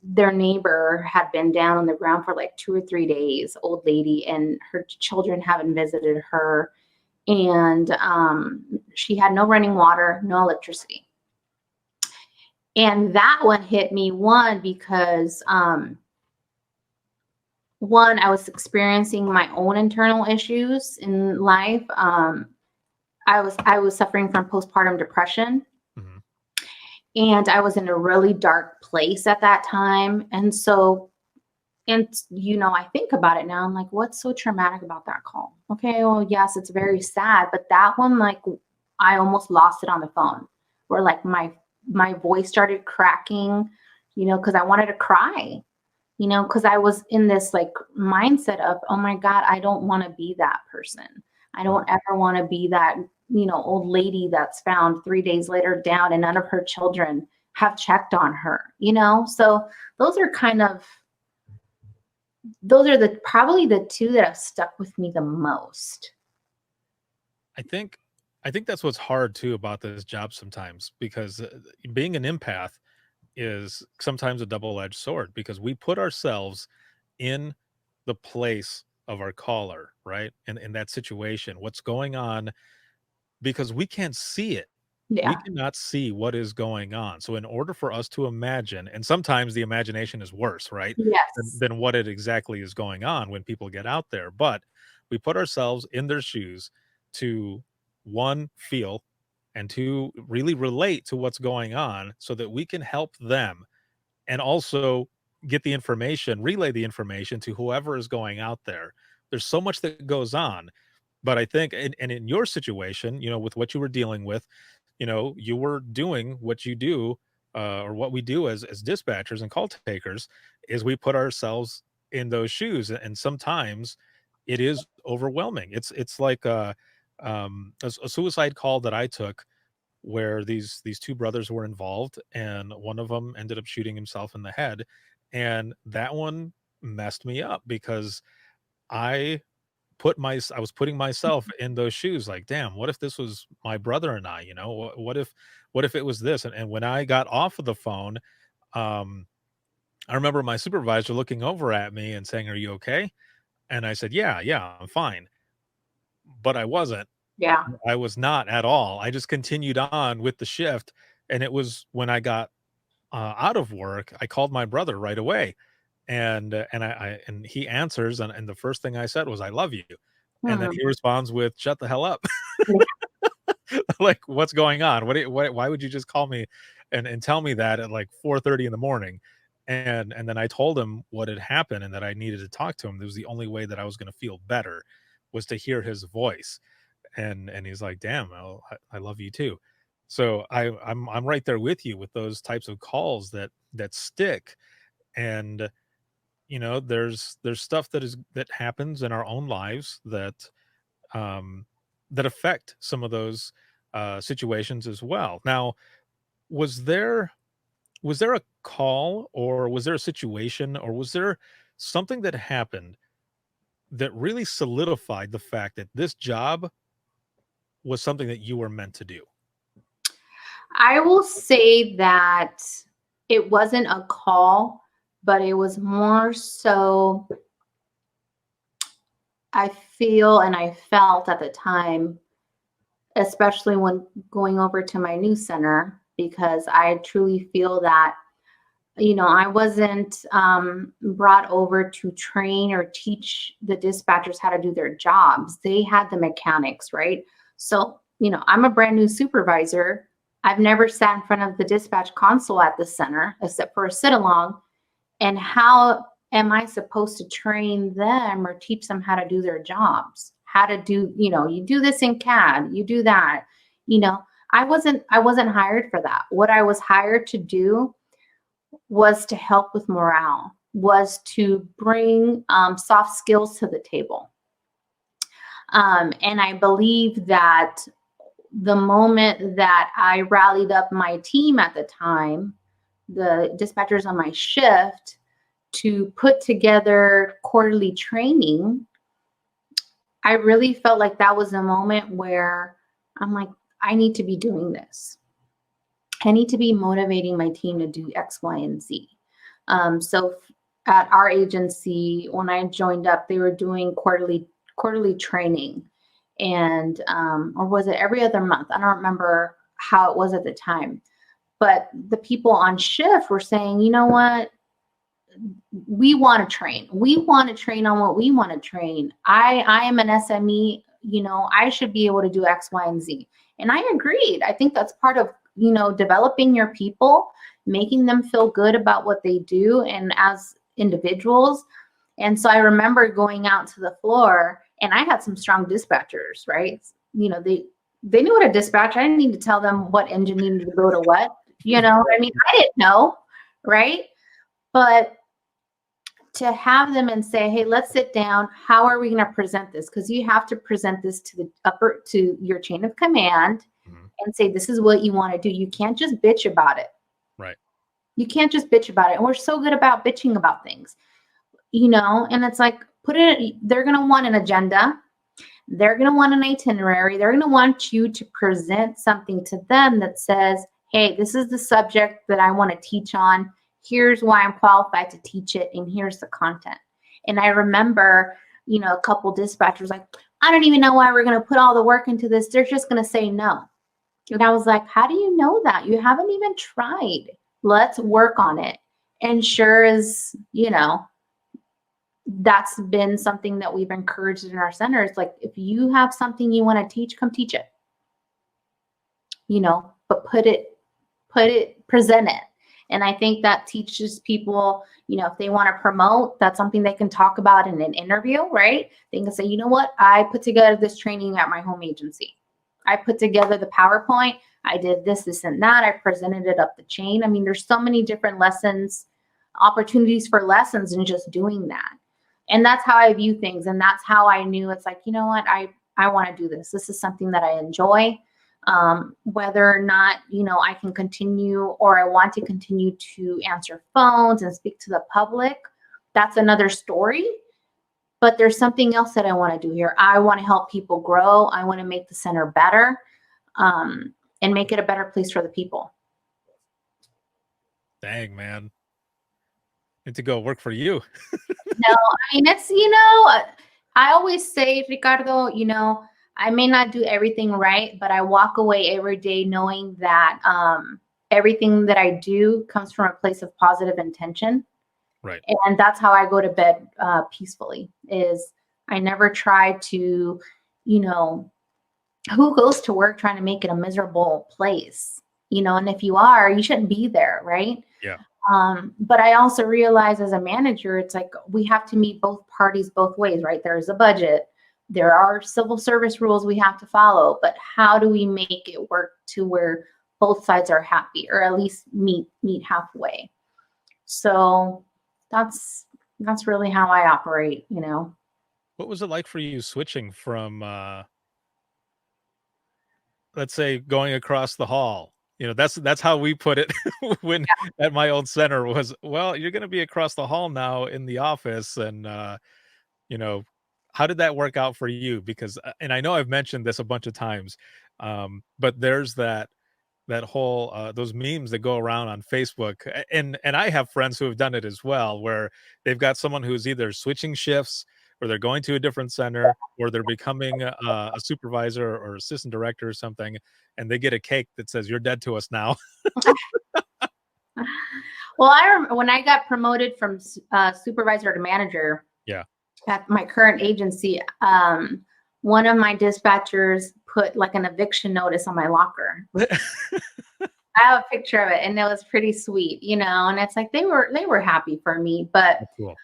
[SPEAKER 2] their neighbor had been down on the ground for like 2 or 3 days, old lady, and her children haven't visited her, and she had no running water, no electricity. And that one hit me, one, because one, I was experiencing my own internal issues in life. I was suffering from postpartum depression,
[SPEAKER 1] Mhm.
[SPEAKER 2] and I was in a really dark place at that time. And so, and I think about it now. I'm like, what's so traumatic about that call? Okay, well, yes, it's very sad, but that one, like, I almost lost it on the phone, where like my voice started cracking, because I wanted to cry, because I was in this like mindset of, oh my God, I don't want to be that person. I don't
[SPEAKER 1] Mhm.
[SPEAKER 2] ever want to be that, old lady that's found 3 days later down and none of her children have checked on her. So those are kind of, those are the probably the two that have stuck with me the most.
[SPEAKER 1] I think I think that's what's hard too about this job sometimes because, being an empath is sometimes a double-edged sword because we put ourselves in the place of our caller, right? In that situation, what's going on because we can't see it. We
[SPEAKER 2] Yeah.
[SPEAKER 1] cannot see what is going on. So in order for us to imagine, and sometimes the imagination is worse, right?
[SPEAKER 2] Yes.
[SPEAKER 1] Than what it exactly is going on when people get out there. But we put ourselves in their shoes to one, feel, and two, really relate to what's going on so that we can help them and also get the information, relay the information to whoever is going out there. There's so much that goes on, but I think, and in your situation, with what you were dealing with, you were doing what you do, or what we do as dispatchers and call takers, is we put ourselves in those shoes, and sometimes it is overwhelming. It's like a suicide call that I took where these two brothers were involved and one of them ended up shooting himself in the head, and that one messed me up because I I was putting myself in those shoes like, "Damn, what if this was my brother and I, what if it was this?" And when I got off of the phone, um, I remember my supervisor looking over at me and saying, "Are you okay?" And I said, "Yeah, yeah, I'm fine." But I wasn't.
[SPEAKER 2] Yeah.
[SPEAKER 1] I was not at all. I just continued on with the shift, and it was when I got, out of work, I called my brother right away, and he answers, and the first thing I said was, "I love you," and then
[SPEAKER 2] Hmm.
[SPEAKER 1] he responds with, "Shut the hell up." Like, "What's going on? Why would you just call me and tell me that at, like, 4:30 in the morning?" And then I told him what had happened and that I needed to talk to him. It was the only way that I was gonna feel better was to hear his voice, and he's like, "Damn, well, I love you too." So I'm right there with you with those types of calls that stick, and, there's stuff that happens in our own lives um, that affect some of those, situations as well. Now, was there was there a call, or was there a situation, or was there something that happened that really solidified the fact that this job was something that you were meant to do?
[SPEAKER 2] I will say that it wasn't a call, but it was more so, I feel and I felt at the time, especially when going over to my new center, because I truly feel that, I wasn't brought over to train or teach the dispatchers how to do their jobs. They had the mechanics, right? So, I'm a brand new supervisor. I've never sat in front of the dispatch console at the center except for a sit along. And how am I supposed to train them or teach them how to do their jobs? How to do, you do this in CAD, you do that. You know, I wasn't hired for that. What I was hired to do was to help with morale. was to bring soft skills to the table. And I believe that the moment that I rallied up my team at the time, the dispatchers on my shift, to put together quarterly training, I really felt like that was a moment where I'm like, I need to be doing this. I need to be motivating my team to do X, Y, and Z. So at our agency, when I joined up, they were doing quarterly training, and or was it every other month? I don't remember how it was at the time. But the people on shift were saying, you know what? We want to train. We want to train on what we want to train. I am an SME, I should be able to do X, Y, and Z. And I agreed. I think that's part of, developing your people, making them feel good about what they do and as individuals. And so I remember going out to the floor, and I had some strong dispatchers, right? They knew what to dispatch. I didn't need to tell them what engine needed to go to what, I mean, I didn't know, right? But to have them and say, hey, let's sit down. How are we going to present this? Because you have to present this to your chain of command and say, this is what you want to do. You can't just bitch about it.
[SPEAKER 1] Right.
[SPEAKER 2] You can't just bitch about it. And we're so good about bitching about things, and it's like, they're going to want an agenda. They're going to want an itinerary. They're going to want you to present something to them that says, hey, this is the subject that I want to teach on. Here's why I'm qualified to teach it, and here's the content. And I remember, a couple dispatchers like, I don't even know why we're going to put all the work into this. They're just going to say no. And I was like, how do you know that? You haven't even tried. Let's work on it. And sure as, that's been something that we've encouraged in our centers. Like, if you have something you want to teach, come teach it. But present it. And I think that teaches people, if they want to promote, that's something they can talk about in an interview, right? They can say, you know what? I put together this training at my home agency. I put together the PowerPoint. I did this, and that. I presented it up the chain. I mean, there's so many different opportunities for lessons in just doing that. And that's how I view things. And that's how I knew it's like, you know what? I want to do this. This is something that I enjoy. Whether or not, I can continue or I want to continue to answer phones and speak to the public, that's another story. But there's something else that I want to do here. I want to help people grow. I want to make the center better, and make it a better place for the people.
[SPEAKER 1] Dang, man. Need to go work for you.
[SPEAKER 2] No, I mean, it's, I always say, Ricardo, I may not do everything right, but I walk away every day knowing that everything that I do comes from a place of positive intention.
[SPEAKER 1] Right.
[SPEAKER 2] And that's how I go to bed peacefully, is I never try to, who goes to work trying to make it a miserable place, and if you are, you shouldn't be there. Right.
[SPEAKER 1] Yeah.
[SPEAKER 2] But I also realize as a manager, it's like, we have to meet both parties both ways, right? There's a budget. There are civil service rules we have to follow, but how do we make it work to where both sides are happy, or at least meet halfway? So that's really how I operate,
[SPEAKER 1] What was it like for you switching from, let's say, going across the hall? That's how we put it when at my old center was, well, you're going to be across the hall now in the office. And, how did that work out for you? Because, and I know I've mentioned this a bunch of times, but there's that whole, those memes that go around on Facebook, and I have friends who have done it as well, where they've got someone who's either switching shifts, or they're going to a different center, or they're becoming a supervisor or assistant director or something, and they get a cake that says, "You're dead to us now."
[SPEAKER 2] Well, I remember when I got promoted from supervisor to manager.
[SPEAKER 1] Yeah.
[SPEAKER 2] At my current agency, one of my dispatchers put like an eviction notice on my locker. I have a picture of it, and it was pretty sweet, and it's like they were happy for me. But
[SPEAKER 1] That's cool.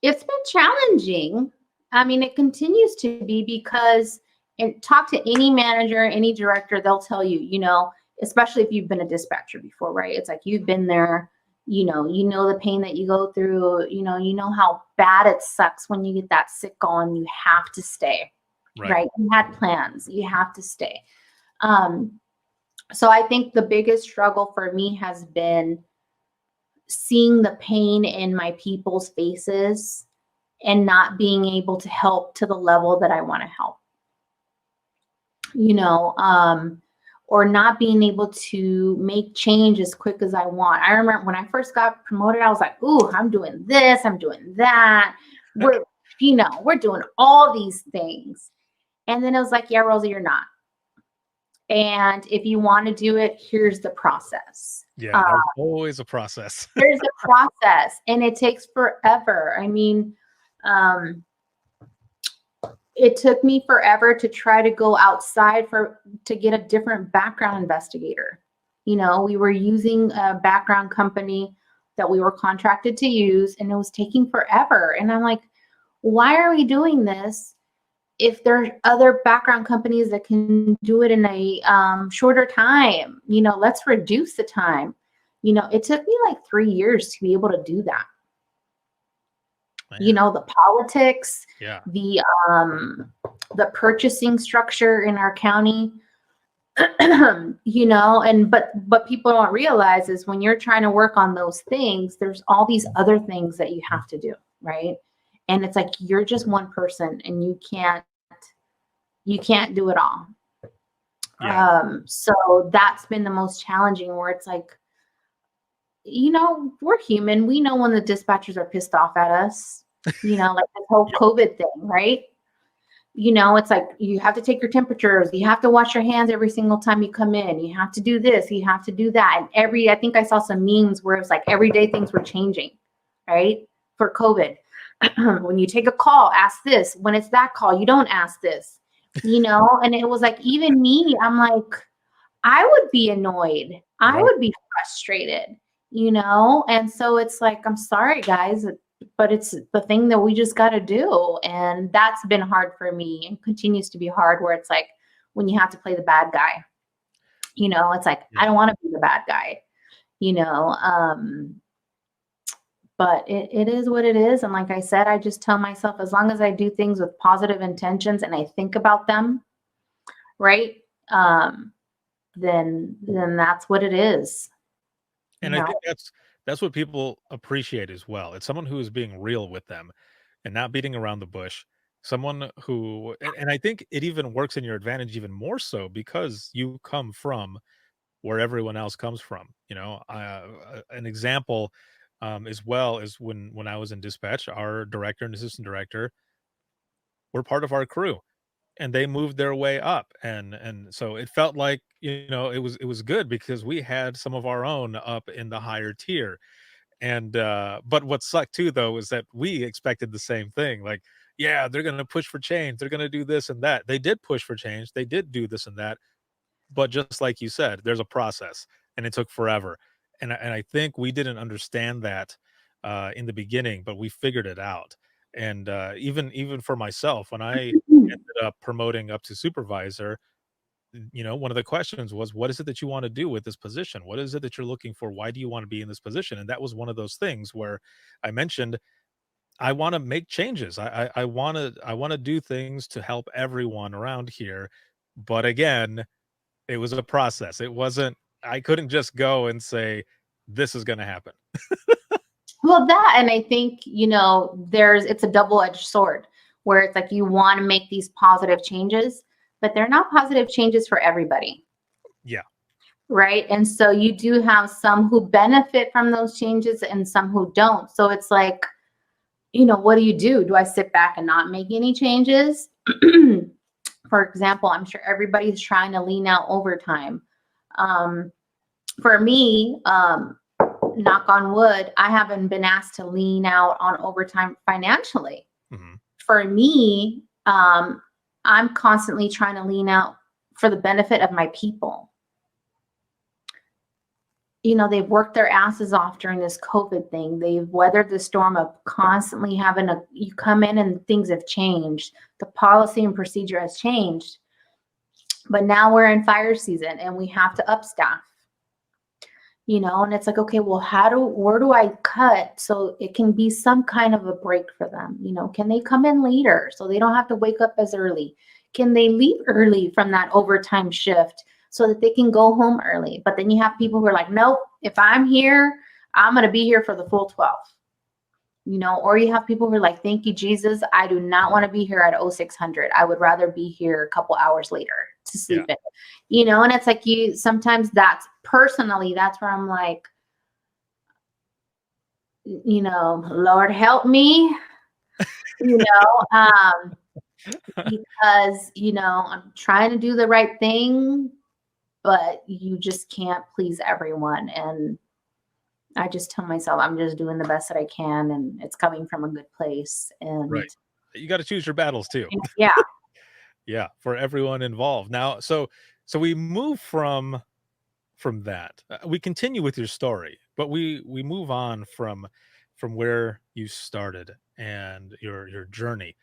[SPEAKER 2] It's been challenging. I mean, it continues to be, because, and talk to any manager, any director, they'll tell you, especially if you've been a dispatcher before, right? It's like, you've been there, You know the pain that you go through, you know how bad it sucks when you get that sick call and you have to stay,
[SPEAKER 1] Right.
[SPEAKER 2] right? You had plans, you have to stay. Um, so I think the biggest struggle for me has been seeing the pain in my people's faces and not being able to help to the level that I want to help, you know, or not being able to make change as quick as I want. I remember when I first got promoted, I was like, ooh, I'm doing this, I'm doing that. We're, we're doing all these things. And then it was like, yeah, Rosa, you're not. And if you want to do it, here's the process.
[SPEAKER 1] Yeah, there's always a process.
[SPEAKER 2] There's a process and it takes forever. I mean, um, it took me forever to try to go outside to get a different background investigator. We were using a background company that we were contracted to use, and it was taking forever. And I'm like, why are we doing this if there's other background companies that can do it in a shorter time? Let's reduce the time. It took me like 3 years to be able to do that.
[SPEAKER 1] Man,
[SPEAKER 2] The politics,
[SPEAKER 1] yeah.
[SPEAKER 2] the purchasing structure in our county, and but people don't realize is when you're trying to work on those things, there's all these other things that you have to do, right? And it's like you're just one person and you can't do it all.
[SPEAKER 1] Yeah.
[SPEAKER 2] So that's been the most challenging, where it's like, we're human. We know when the dispatchers are pissed off at us, like this whole
[SPEAKER 1] Yep.
[SPEAKER 2] COVID thing, right? It's like you have to take your temperatures. You have to wash your hands every single time you come in. You have to do this. You have to do that. And I think I saw some memes where it was like every day things were changing, right? For COVID. When you take a call, ask this. When it's that call, you don't ask this, And it was like, even me, I'm like, I would be annoyed. I
[SPEAKER 1] Right.
[SPEAKER 2] would be frustrated, And so it's like, I'm sorry, guys, but it's the thing that we just got to do. And that's been hard for me and continues to be hard, where it's like when you have to play the bad guy, it's like, I
[SPEAKER 1] Yeah.
[SPEAKER 2] don't want to be the bad guy, you know. But it is what it is. And like I said, I just tell myself, as long as I do things with positive intentions and I think about them, right? Then that's what it is, you
[SPEAKER 1] And I
[SPEAKER 2] know.
[SPEAKER 1] think that's what people appreciate as well. It's someone who is being real with them and not beating around the bush. Someone who and I think it even works in your advantage even more so because you come from where everyone else comes from. An example as well is when I was in dispatch, our director and assistant director were part of our crew and they moved their way up and so it felt like it was good because we had some of our own up in the higher tier and but what sucked too though is that we expected the same thing, like, yeah, they're going to push for change, they're going to do this and that. They did push for change, they did do this and that, but just like you said, there's a process and it took forever. And I think we didn't understand that in the beginning, but we figured it out. And even for myself, when I ended up promoting up to supervisor, one of the questions was, what is it that you want to do with this position? What is it that you're looking for? Why do you want to be in this position? And that was one of those things where I mentioned I want to make changes. I want to do things to help everyone around here. But again, it was a process. It wasn't I couldn't just go and say, "This is gonna happen."
[SPEAKER 2] Well, that, and I think, it's a double-edged sword, where it's like you want to make these positive changes, but they're not positive changes for everybody,
[SPEAKER 1] Yeah.
[SPEAKER 2] right? And so you do have some who benefit from those changes and some who don't. So it's like, what do you do? Do I sit back and not make any changes? For example, I'm sure everybody's trying to lean out overtime. Um, for me, knock on wood, I haven't been asked to lean out on overtime financially.
[SPEAKER 1] Mhm.
[SPEAKER 2] For me, I'm constantly trying to lean out for the benefit of my people. They've worked their asses off during this COVID thing. They've weathered the storm of constantly you come in and things have changed. The policy and procedure has changed. But now we're in fire season and we have to upstaff. And it's like, okay, well, where do I cut so it can be some kind of a break for them? Can they come in later so they don't have to wake up as early? Can they leave early from that overtime shift so that they can go home early? But then you have people who are like, nope, if I'm here, I'm going to be here for the full 12. Or you have people who are like, thank you, Jesus. I do not want to be here at 0600. I would rather be here a couple hours later to sleep
[SPEAKER 1] Yeah.
[SPEAKER 2] in, and it's like sometimes that's where I'm like, Lord help me, you know, um, because, I'm trying to do the right thing, but you just can't please everyone. And I just tell myself I'm just doing the best that I can, and it's coming from a good place. And
[SPEAKER 1] Right. You got to choose your battles too.
[SPEAKER 2] yeah,
[SPEAKER 1] Yeah, for everyone involved. Now, so we move from that. We continue with your story, but we move on from where you started and your journey,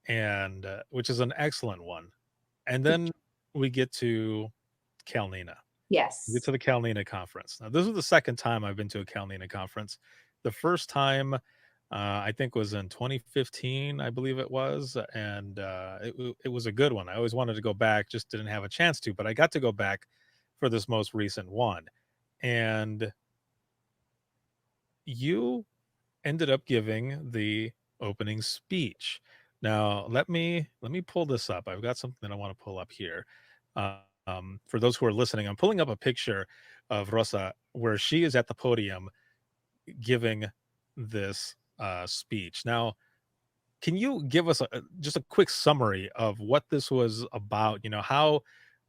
[SPEAKER 1] and which is an excellent one. And then we get to Calnina. We get
[SPEAKER 2] yes,
[SPEAKER 1] to the Calnina conference. Now, this is the second time I've been to a Calnina conference. The first time, I think, was in 2015, I believe it was, and it was a good one. I always wanted to go back, just didn't have a chance to, but I got to go back for this most recent one, and you ended up giving the opening speech. Now, let me pull this up. I've got something that I want to pull up here. For those who are listening, I'm pulling up a picture of Rosa where she is at the podium giving this speech. Now, can you give us just a quick summary of what this was about?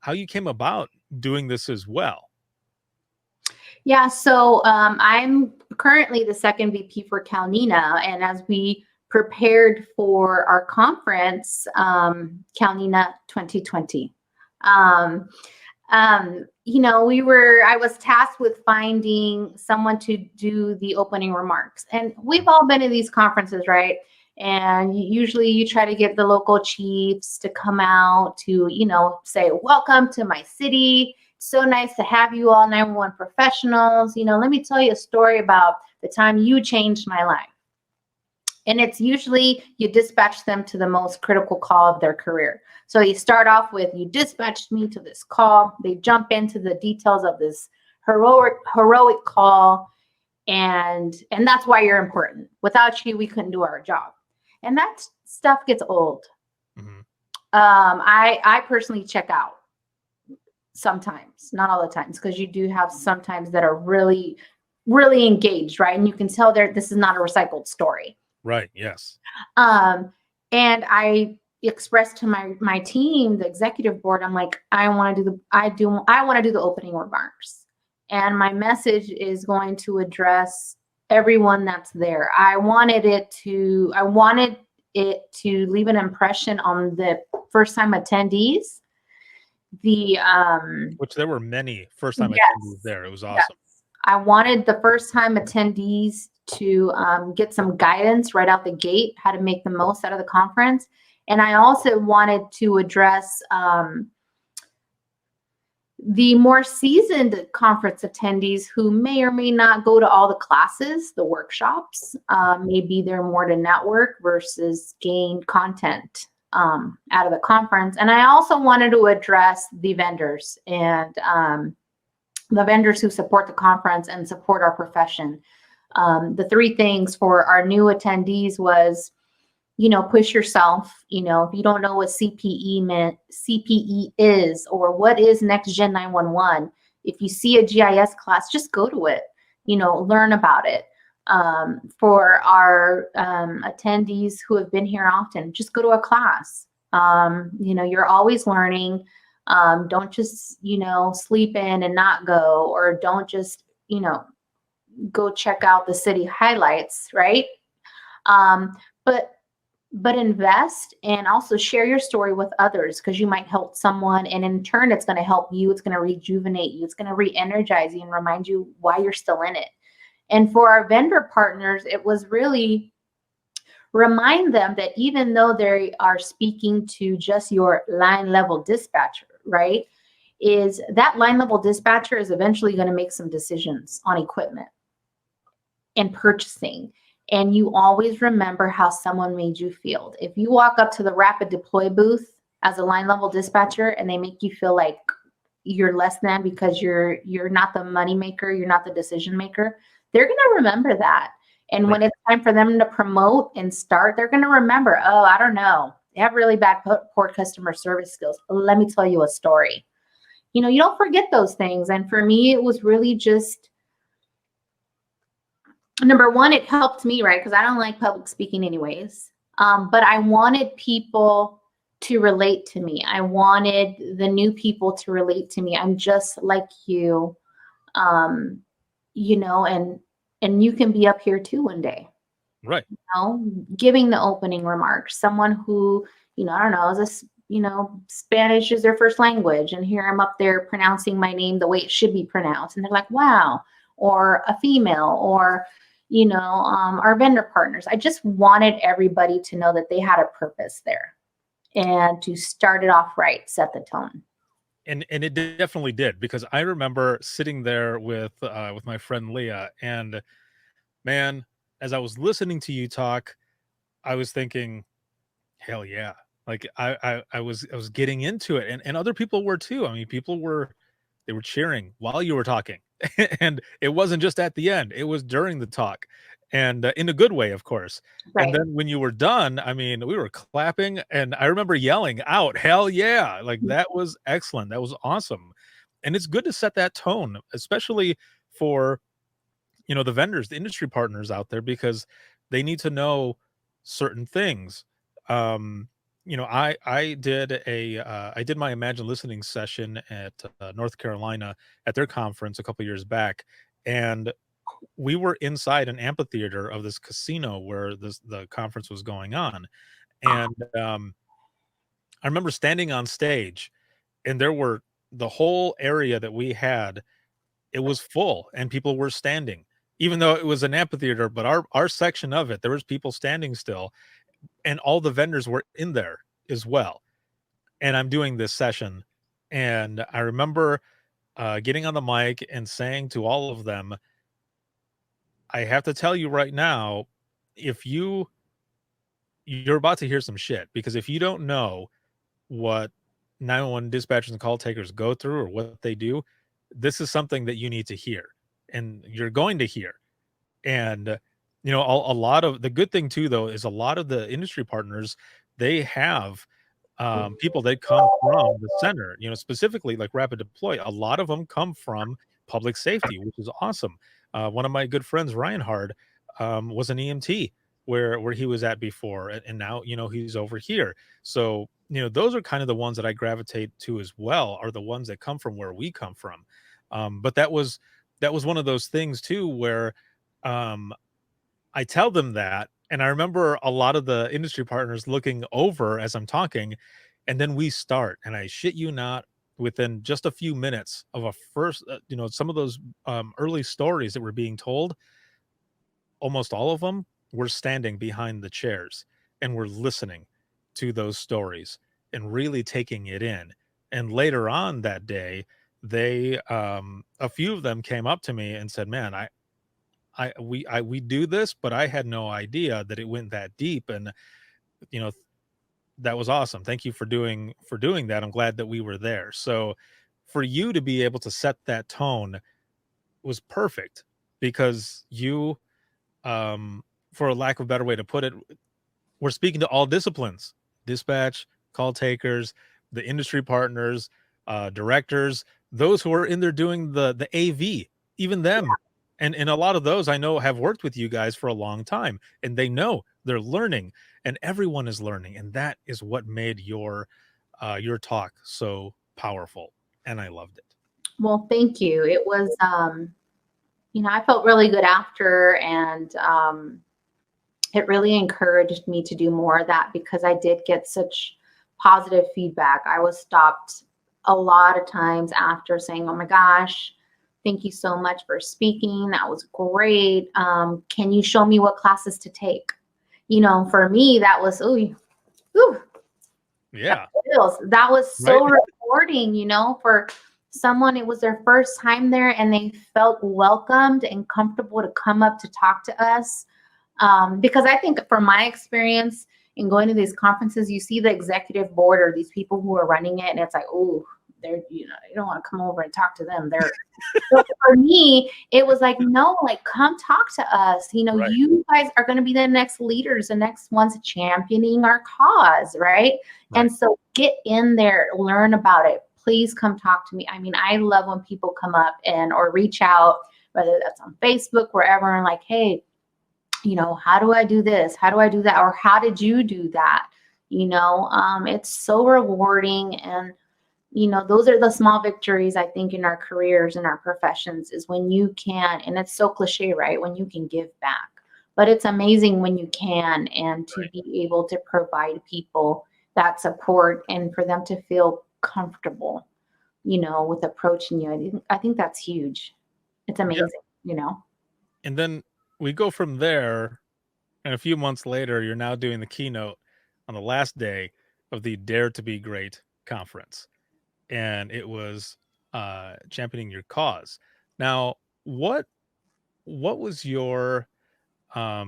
[SPEAKER 1] How you came about doing this as well.
[SPEAKER 2] yeah. So I'm currently the second VP for Calnina, and as we prepared for our conference, Calnina 2020. Um, I was tasked with finding someone to do the opening remarks. And we've all been to these conferences, right? And usually you try to get the local chiefs to come out to, say, welcome to my city. So nice to have you all 911 professionals. Let me tell you a story about the time you changed my life. And it's usually you dispatch them to the most critical call of their career. So you start off with, you dispatched me to this call. They jump into the details of this heroic call. And that's why you're important. Without you, we couldn't do our job. And that stuff gets old.
[SPEAKER 1] Mhm.
[SPEAKER 2] I personally check out sometimes, not all the times, because you do have sometimes that are really, really engaged, right? And you can tell this is not a recycled story.
[SPEAKER 1] Right. Yes.
[SPEAKER 2] Um, and I expressed to my team, the executive board, I'm like, I want to do the opening remarks. And my message is going to address everyone that's there. I wanted it to leave an impression on the first time attendees.
[SPEAKER 1] Which there were many first time attendees
[SPEAKER 2] Yes,
[SPEAKER 1] there. It was
[SPEAKER 2] yes.
[SPEAKER 1] awesome.
[SPEAKER 2] I wanted the first time attendees to get some guidance right out the gate, how to make the most out of the conference. And I also wanted to address the more seasoned conference attendees who may or may not go to all the classes, the workshops. Maybe they're more to network versus gain content out of the conference. And I also wanted to address the vendors and the vendors who support the conference and support our profession. The three things for our new attendees was, push yourself. If you don't know what CPE is, or what is Next Gen 911, if you see a GIS class, just go to it, learn about it. For our attendees who have been here often, just go to a class. You're always learning. Don't just, sleep in and not go, or don't just, go check out the city highlights, right? Um, but invest and also share your story with others, because you might help someone, and in turn it's going to help you. It's going to rejuvenate you. It's going to re-energize you and remind you why you're still in it. And for our vendor partners, it was really remind them that even though they are speaking to just your line level dispatcher, right? is that line level dispatcher is eventually going to make some decisions on equipment and purchasing. And you always remember how someone made you feel. If you walk up to the rapid deploy booth as a line level dispatcher and they make you feel like you're less than because you're not the money maker, you're not the decision maker, they're going to remember that. And
[SPEAKER 1] Right.
[SPEAKER 2] when it's time for them to promote and start, they're going to remember, oh, I don't know, they have really bad, poor customer service skills. Let me tell you a story. You know, you don't forget those things. And for me, it was really just, number one, it helped me, right? Because I don't like public speaking anyways. But I wanted people to relate to me. I wanted the new people to relate to me. I'm just like you, you know, and you can be up here too one day,
[SPEAKER 1] Right.
[SPEAKER 2] you know, giving the opening remarks. Someone who, you know, I don't know, is this, you know, Spanish is their first language, and here I'm up there pronouncing my name the way it should be pronounced, and they're like, wow, or a female, or you know, our vendor partners. I just wanted everybody to know that they had a purpose there, and to start it off right, set the tone.
[SPEAKER 1] And it definitely did, because I remember sitting there with my friend Leah, and man, as I was listening to you talk, I was thinking, hell yeah. Like I was getting into it, and other people were too. I mean, people were they were cheering while you were talking. And it wasn't just at the end, it was during the talk, and in a good way, of course. And
[SPEAKER 2] Right.
[SPEAKER 1] then when you were done, I mean, we were clapping, and I remember yelling out, "Hell yeah." Like, that was excellent. That was awesome. And it's good to set that tone, especially for, the vendors, the industry partners out there, because they need to know certain things. Um, I did my Imagine Listening session at North Carolina at their conference a couple years back, and we were inside an amphitheater of this casino where the conference was going on, and I remember standing on stage, and there were the whole area that we had, it was full and people were standing, even though it was an amphitheater, but our section of it, there was people standing still, and all the vendors were in there as well. And I'm doing this session, and I remember getting on the mic and saying to all of them, I have to tell you right now, if you're about to hear some shit, because if you don't know what 911 dispatchers and call takers go through or what they do, this is something that you need to hear, and you're going to hear. And a lot of the good thing too, though, is a lot of the industry partners, they have people that come from the center, specifically like rapid deploy. A lot of them come from public safety, which is awesome. One of my good friends, Ryan Hard, was an EMT where he was at before, and now he's over here. So those are kind of the ones that I gravitate to as well, are the ones that come from where we come from. But that was one of those things too where um, I tell them that, and I remember a lot of the industry partners looking over as I'm talking, and then we start, and I shit you not, within just a few minutes of a first, some of those early stories that were being told, almost all of them were standing behind the chairs and were listening to those stories and really taking it in. And later on that day, a few of them came up to me and said, "Man, we do this, but I had no idea that it went that deep, and you know that was awesome. Thank you for doing that. I'm glad that we were there." So for you to be able to set that tone was perfect, because for a lack of a better way to put it, we're speaking to all disciplines: dispatch, call takers, the industry partners, directors, those who are in there doing the AV, even them. And a lot of those I know have worked with you guys for a long time, and they know they're learning, and everyone is learning, and that is what made your talk so powerful, and I loved it.
[SPEAKER 2] Well, thank you. It was, you know, I felt really good after, and it really encouraged me to do more of that because I did get such positive feedback. I was stopped a lot of times after saying, "Oh my gosh, thank you so much for speaking. That was great. Can you show me what classes to take?" You know, for me, that was, ooh,
[SPEAKER 1] Yeah,
[SPEAKER 2] that was
[SPEAKER 1] right.
[SPEAKER 2] so rewarding, you know, for someone, it was their first time there and they felt welcomed and comfortable to come up to talk to us. Because I think from my experience in going to these conferences, you see the executive board or these people who are running it, and it's like, oh, they're, you don't want to come over and talk to them. So for me, it was like, no, like, come talk to us.
[SPEAKER 1] Right.
[SPEAKER 2] You guys are going to be the next leaders, the next ones championing our cause, right?
[SPEAKER 1] Right.
[SPEAKER 2] And so get in there, learn about it. Please come talk to me. I mean, I love when people come up or reach out, whether that's on Facebook, wherever, and like, hey, how do I do this? How do I do that? Or how did you do that? It's so rewarding. And, those are the small victories, I think, in our careers and our professions, is when you can, and it's so cliche, right? When you can give back, but it's amazing when you can, and to
[SPEAKER 1] Right.
[SPEAKER 2] be able to provide people that support and for them to feel comfortable, with approaching you. I think that's huge. It's
[SPEAKER 1] Yeah.
[SPEAKER 2] amazing.
[SPEAKER 1] And then we go from there, and a few months later, you're now doing the keynote on the last day of the Dare to Be Great conference, and it was championing your cause. Now, what was your I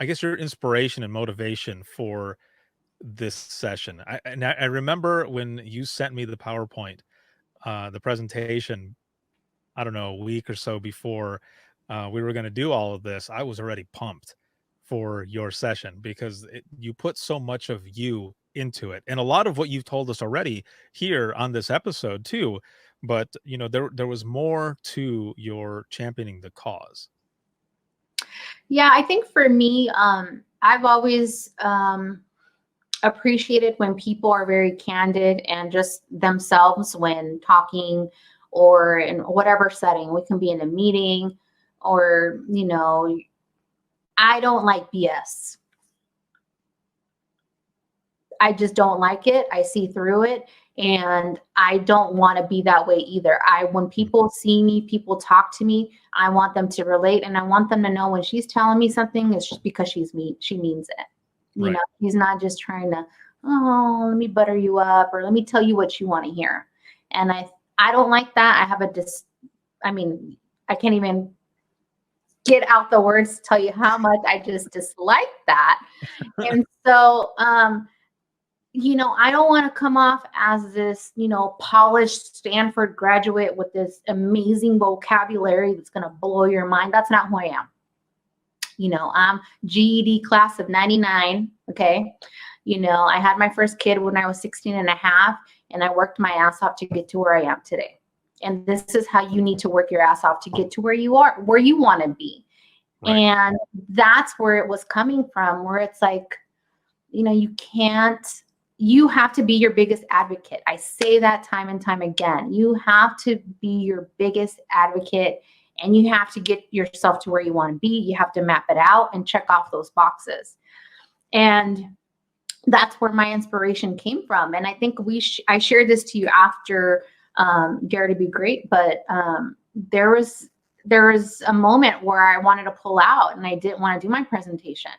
[SPEAKER 1] guess your inspiration and motivation for this session? I remember when you sent me the PowerPoint, the presentation, I don't know, a week or so before we were going to do all of this. I was already pumped for your session because you put so much of you into it, and a lot of what you've told us already here on this episode too. But there was more to your championing the cause.
[SPEAKER 2] Yeah, I think for me, I've always appreciated when people are very candid and just themselves when talking, or in whatever setting. We can be in a meeting, or, I don't like BS. I just don't like it. I see through it. And I don't want to be that way either. When people see me, people talk to me, I want them to relate, and I want them to know when she's telling me something, it's just because she means it.
[SPEAKER 1] Right.
[SPEAKER 2] He's not just trying to, oh, let me butter you up, or let me tell you what you want to hear. And I don't like that. I can't even get out the words to tell you how much I just dislike that. And so, I don't want to come off as this, polished Stanford graduate with this amazing vocabulary that's going to blow your mind. That's not who I am. I'm GED class of 99. Okay. I had my first kid when I was 16 and a half, and I worked my ass off to get to where I am today. And this is how you need to work your ass off to get to where you are, where you want to be.
[SPEAKER 1] Right.
[SPEAKER 2] And that's where it was coming from, where it's like, you have to be your biggest advocate. I say that time and time again. You have to be your biggest advocate, and you have to get yourself to where you want to be. You have to map it out and check off those boxes. And that's where my inspiration came from. And I think I shared this to you after Dare to Be Great, but there was a moment where I wanted to pull out and I didn't want to do my presentation.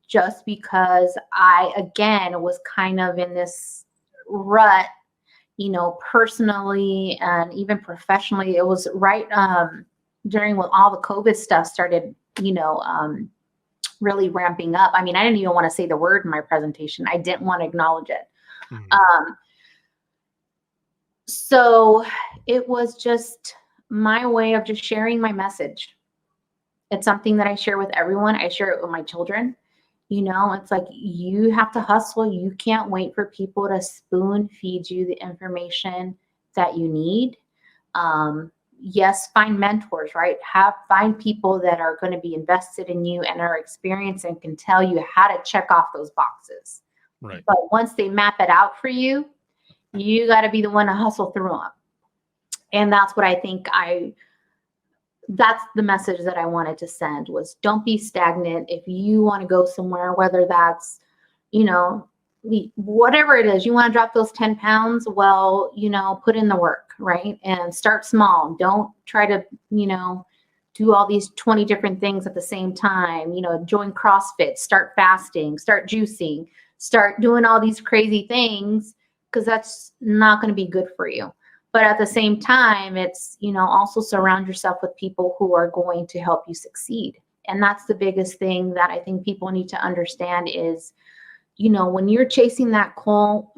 [SPEAKER 2] Just because I, again, was kind of in this rut, personally and even professionally. It was right during when all the COVID stuff started, really ramping up. I mean, I didn't even want to say the word in my presentation. I didn't want to acknowledge it.
[SPEAKER 1] Mm-hmm.
[SPEAKER 2] So it was just my way of just sharing my message. It's something that I share with everyone. I share it with my children. It's like, you have to hustle. You can't wait for people to spoon feed you the information that you need. Yes, find mentors, right? Find people that are going to be invested in you and are experienced and can tell you how to check off those boxes.
[SPEAKER 1] Right.
[SPEAKER 2] But once they map it out for you, you got to be the one to hustle through them. And that's what I think that's the message that I wanted to send, was don't be stagnant. If you want to go somewhere, whether that's, whatever it is, you want to drop those 10 pounds, well, put in the work, right? And start small. Don't try to, do all these 20 different things at the same time. Join CrossFit, start fasting, start juicing, start doing all these crazy things, because that's not going to be good for you. But at the same time, it's, also surround yourself with people who are going to help you succeed. And that's the biggest thing that I think people need to understand is, when you're chasing that goal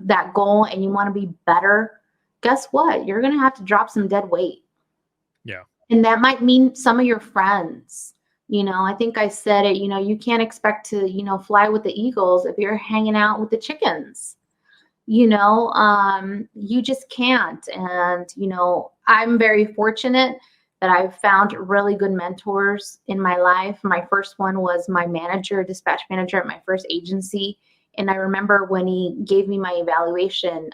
[SPEAKER 2] and you want to be better, guess what? You're going to have to drop some dead weight.
[SPEAKER 1] Yeah.
[SPEAKER 2] And that might mean some of your friends. I think I said it, you can't expect to, fly with the eagles if you're hanging out with the chickens. You just can't. And, I'm very fortunate that I've found really good mentors in my life. My first one was my manager, dispatch manager at my first agency. And I remember when he gave me my evaluation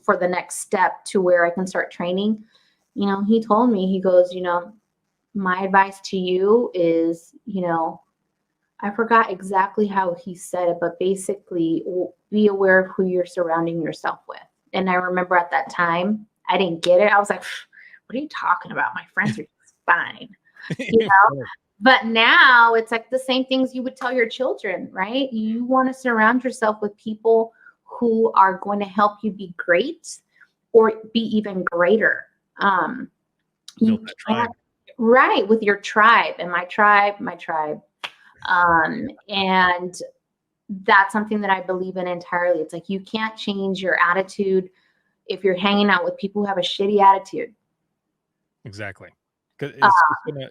[SPEAKER 2] for the next step to where I can start training, he told me, he goes, my advice to you is, I forgot exactly how he said it, but basically be aware of who you're surrounding yourself with. And I remember at that time, I didn't get it. I was like, what are you talking about? My friends are just fine. But now it's like the same things you would tell your children, right? You want to surround yourself with people who are going to help you be great or be even greater. You can't, right, with your tribe. And my tribe. And that's something that I believe in entirely. It's like you can't change your attitude if you're hanging out with people who have a shitty attitude.
[SPEAKER 1] Exactly. Because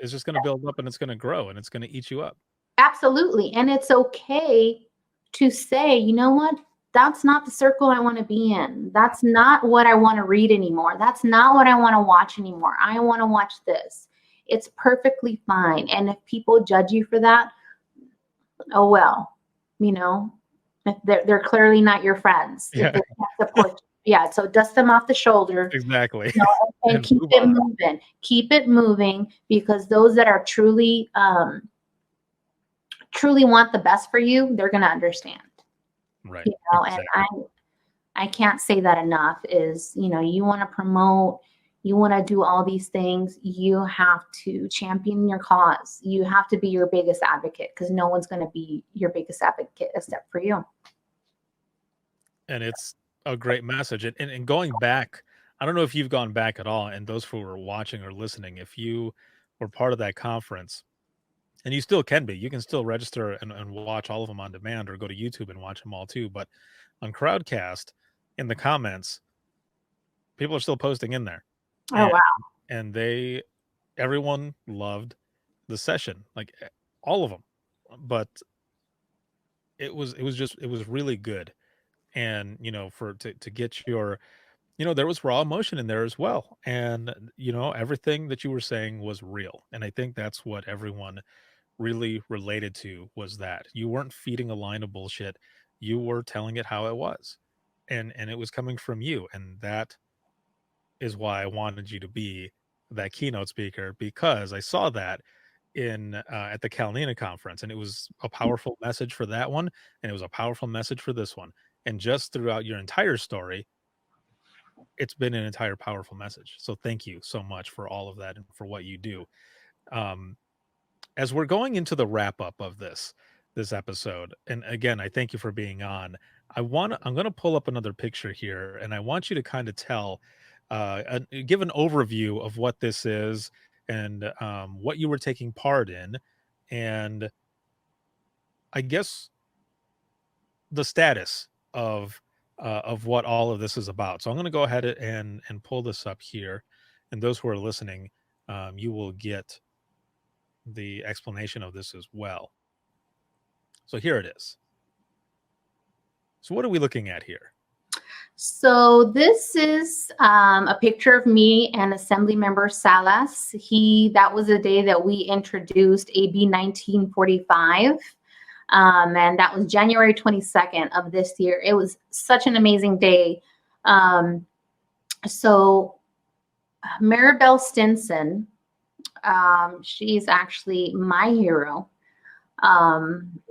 [SPEAKER 1] it's just gonna build up and it's gonna grow and it's gonna eat you up.
[SPEAKER 2] Absolutely. And it's okay to say, you know what? That's not the circle I want to be in. That's not what I want to read anymore. That's not what I want to watch anymore. I want to watch this. It's perfectly fine. And if people judge you for that, oh well, they're clearly not your friends.
[SPEAKER 1] Yeah.
[SPEAKER 2] If they can't support you. Yeah, so dust them off the shoulder.
[SPEAKER 1] Exactly.
[SPEAKER 2] And keep it moving. Keep it moving, because those that are truly want the best for you, they're going to understand.
[SPEAKER 1] Right.
[SPEAKER 2] And I can't say that enough is, you want to promote, you want to do all these things, you have to champion your cause. You have to be your biggest advocate, because no one's going to be your biggest advocate except for you.
[SPEAKER 1] And it's a great message. And going back, I don't know if you've gone back at all, and those who are watching or listening, if you were part of that conference, and you still can be, you can still register and watch all of them on demand or go to YouTube and watch them all too. But on Crowdcast, in the comments, people are still posting in there.
[SPEAKER 2] Oh, wow.
[SPEAKER 1] And everyone loved the session, like all of them. But it was really good. And, to get your, there was raw emotion in there as well. And, everything that you were saying was real. And I think that's what everyone really related to, was that you weren't feeding a line of bullshit. You were telling it how it was. And it was coming from you. And that is why I wanted you to be that keynote speaker, because I saw that at the Calnina conference, and it was a powerful message for that one, and it was a powerful message for this one. And just throughout your entire story, it's been an entire powerful message. So thank you so much for all of that and for what you do. As we're going into the wrap up of this episode, and again, I thank you for being on. I'm going to pull up another picture here, and I want you to kind of give an overview of what this is, and what you were taking part in, and I guess the status of what all of this is about. So I'm going to go ahead and pull this up here, and those who are listening, you will get the explanation of this as well. So here it is. So what are we looking at here?
[SPEAKER 2] So this is a picture of me and Assemblymember Salas. That was the day that we introduced AB 1945. And that was January 22nd of this year. It was such an amazing day. So Maribel Stinson, she's actually my hero.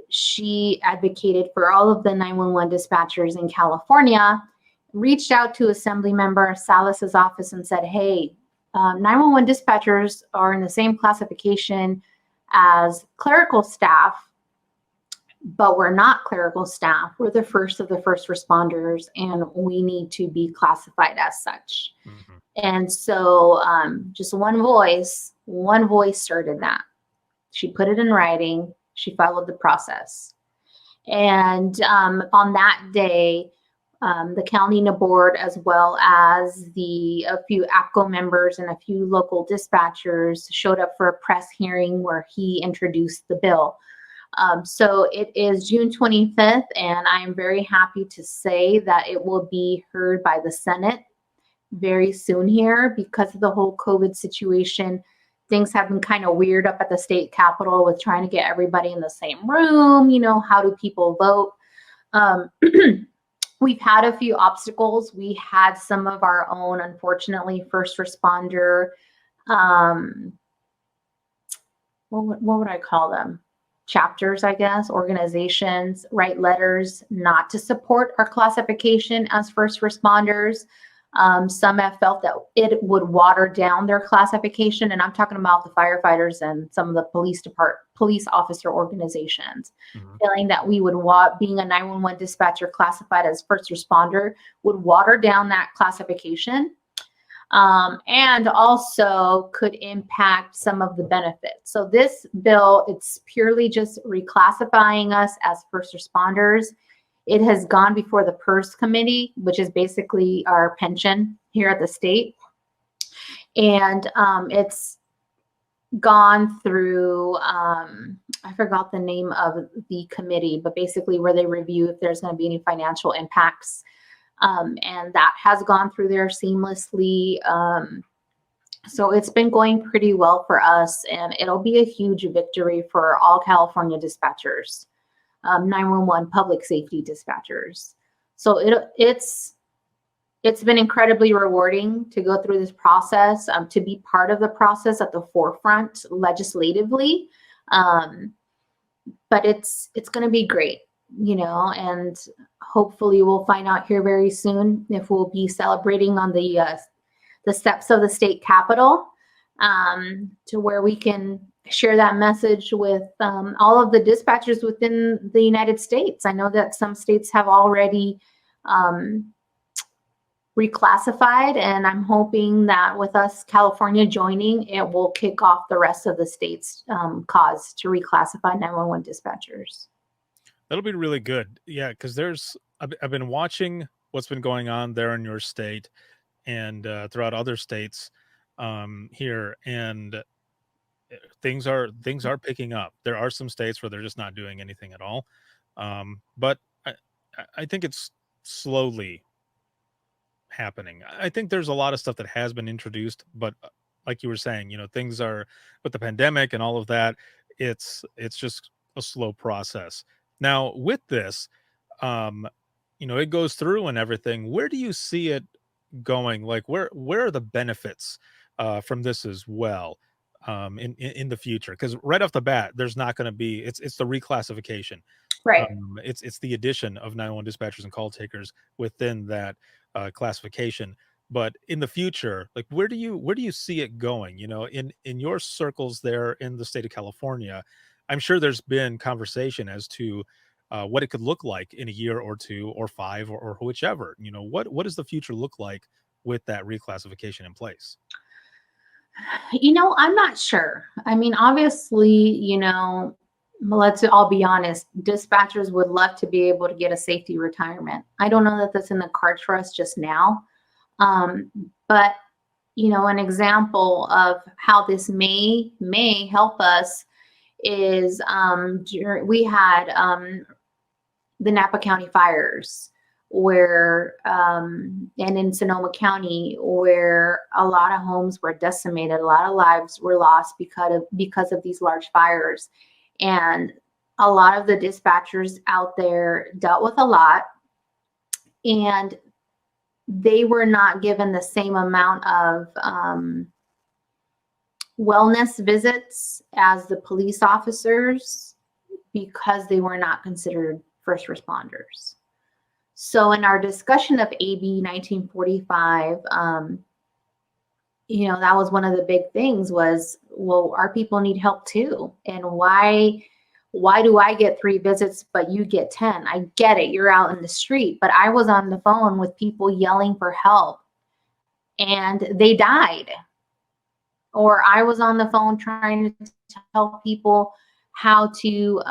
[SPEAKER 2] She advocated for all of the 911 dispatchers in California, reached out to Assemblymember Salas's office and said, hey, 911 dispatchers are in the same classification as clerical staff. but we're not clerical staff. We're the first of the first responders, and we need to be classified as such.
[SPEAKER 1] Mhm.
[SPEAKER 2] And so just one voice started that. She put it in writing. She followed the process. And on that day, the county board, as well as a few APCO members and a few local dispatchers, showed up for a press hearing where he introduced the bill. So it is June 25th, and I am very happy to say that it will be heard by the Senate very soon here. Because of the whole COVID situation, things have been kind of weird up at the state capitol with trying to get everybody in the same room. How do people vote? Um, we've had a few obstacles. We had some of our own, unfortunately, first responder, what would I call them? Chapters, I guess, organizations, write letters not to support our classification as first responders. Some have felt that it would water down their classification, and I'm talking about the firefighters and some of the police officer organizations,
[SPEAKER 1] Mhm.
[SPEAKER 2] feeling that we would being a 911 dispatcher classified as first responder would water down that classification. And also could impact some of the benefits. So this bill, it's purely just reclassifying us as first responders. It has gone before the PERS committee, which is basically our pension here at the state. And it's gone through, I forgot the name of the committee, but basically where they review if there's going to be any financial impacts. And that has gone through there seamlessly. So it's been going pretty well for us, and it'll be a huge victory for all California dispatchers, 911 public safety dispatchers. So it's been incredibly rewarding to go through this process, to be part of the process at the forefront legislatively. But it's going to be great, and hopefully we'll find out here very soon if we'll be celebrating on the steps of the state capitol, to where we can share that message with all of the dispatchers within the United States. I know that some states have already reclassified, and I'm hoping that with us, California joining, it will kick off the rest of the state's cause to reclassify 911 dispatchers.
[SPEAKER 1] That'll be really good. Yeah, because I've been watching what's been going on there in your state and throughout other states here, and things are picking up. There are some states where they're just not doing anything at all, but I think it's slowly happening. I think there's a lot of stuff that has been introduced, but like you were saying, things are with the pandemic and all of that. It's just a slow process. Now with this, um, it goes through and everything. Where do you see it going? Like where are the benefits from this as well? In the future, because right off the bat, there's not going to be. It's the reclassification.
[SPEAKER 2] Right.
[SPEAKER 1] It's the addition of 911 dispatchers and call takers within that classification. But in the future, like where do you see it going? In your circles there in the state of California, I'm sure there's been conversation as to what it could look like in a year or two or five or whichever. What does the future look like with that reclassification in place?
[SPEAKER 2] I'm not sure. I mean, obviously, let's all be honest, dispatchers would love to be able to get a safety retirement. I don't know that that's in the cards for us just now. But an example of how this may help us is we had the Napa County fires, where and in Sonoma County, where a lot of homes were decimated, a lot of lives were lost because of these large fires. And a lot of the dispatchers out there dealt with a lot, and they were not given the same amount of wellness visits as the police officers, because they were not considered first responders. So in our discussion of AB 1945, that was one of the big things was, well, our people need help too. And why Why do I get 3 visits, but you get 10? I get it. You're out in the street, but I was on the phone with people yelling for help and they died. Or I was on the phone trying to tell people how to,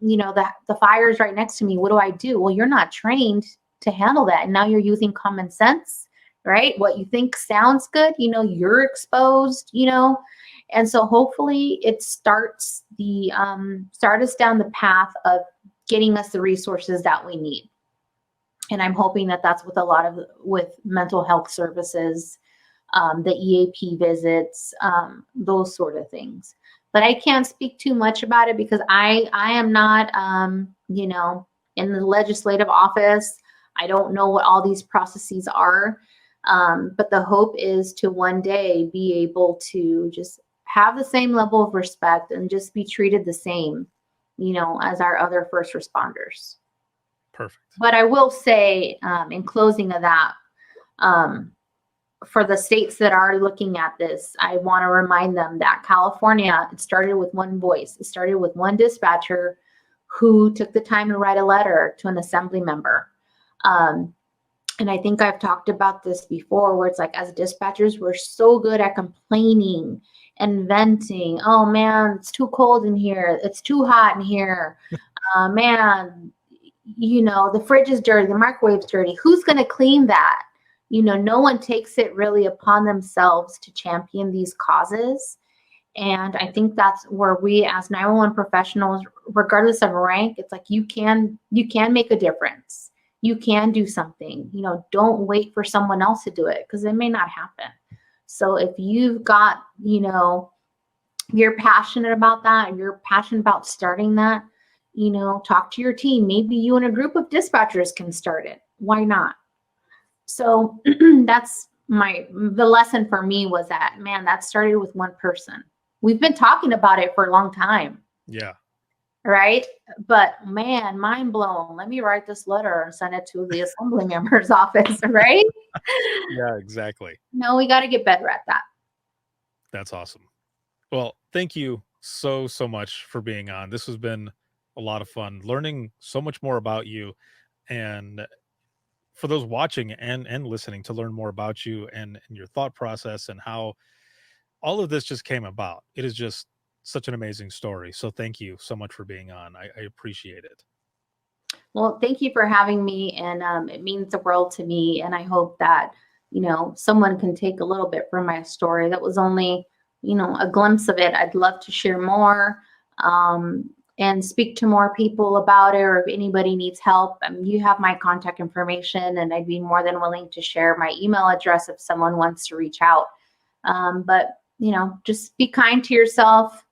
[SPEAKER 2] the fire's right next to me. What do I do? Well, you're not trained to handle that. And now you're using common sense, right? What you think sounds good, you're exposed, and so hopefully it starts start us down the path of getting us the resources that we need. And I'm hoping that that's with mental health services, the EAP visits, those sort of things. But I can't speak too much about it because I am not, in the legislative office. I don't know what all these processes are. But the hope is to one day be able to just have the same level of respect and just be treated the same, as our other first responders.
[SPEAKER 1] Perfect.
[SPEAKER 2] But I will say, in closing of that, for the states that are looking at this, I want to remind them that California, it started with one voice. It started with one dispatcher who took the time to write a letter to an assembly member. And I think I've talked about this before, where it's like, as dispatchers, we're so good at complaining and venting. Oh man, it's too cold in here. It's too hot in here. Man, the fridge is dirty. The microwave's dirty. Who's going to clean that? No one takes it really upon themselves to champion these causes. And I think that's where we as 911 professionals, regardless of rank, it's like you can make a difference. You can do something. Don't wait for someone else to do it because it may not happen. So if you've got, you're passionate about that and you're passionate about starting that, talk to your team. Maybe you and a group of dispatchers can start it. Why not? So that's the lesson for me was that, man, that started with one person. We've been talking about it for a long time.
[SPEAKER 1] Yeah.
[SPEAKER 2] Right. But man, mind blown. Let me write this letter and send it to the assembly member's office. Right.
[SPEAKER 1] Yeah, exactly.
[SPEAKER 2] No, we got to get better at that.
[SPEAKER 1] That's awesome. Well, thank you so much for being on. This has been a lot of fun learning so much more about you, and for those watching and listening to learn more about you and your thought process and how all of this just came about. It is just such an amazing story. So thank you so much for being on. I appreciate it.
[SPEAKER 2] Well, thank you for having me. And it means the world to me. And I hope that, someone can take a little bit from my story. That was only, a glimpse of it. I'd love to share more and speak to more people about it. Or if anybody needs help, you have my contact information and I'd be more than willing to share my email address if someone wants to reach out. But, just be kind to yourself.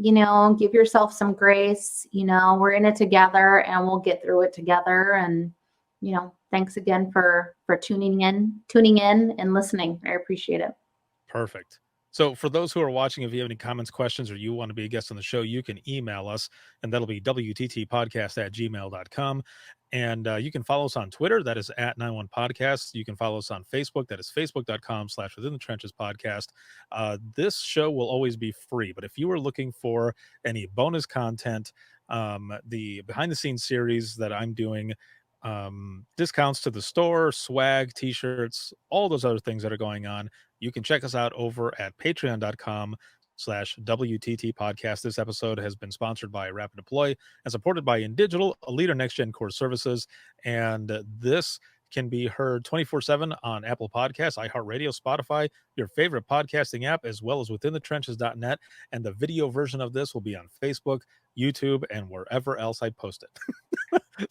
[SPEAKER 2] Give yourself some grace. We're in it together and we'll get through it together. And, thanks again for tuning in and listening. I appreciate it.
[SPEAKER 1] Perfect. So for those who are watching, if you have any comments, questions, or you want to be a guest on the show, you can email us, and that'll be wttpodcast@gmail.com. And you can follow us on Twitter. That is @91podcasts. You can follow us on Facebook. That is facebook.com/within the trenches podcast. This show will always be free, but if you are looking for any bonus content, the behind the scenes series that I'm doing, discounts to the store, swag, t-shirts, all those other things that are going on, you can check us out over at patreon.com/WTT podcast. This episode has been sponsored by Rapid Deploy and supported by INdigital, a leader next gen core services. And this can be heard 24/7 on Apple Podcasts, iHeartRadio, Spotify, your favorite podcasting app, as well as withinthetrenches.net. And the video version of this will be on Facebook, YouTube, and wherever else I post it.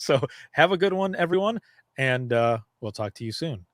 [SPEAKER 1] So have a good one, everyone. And we'll talk to you soon.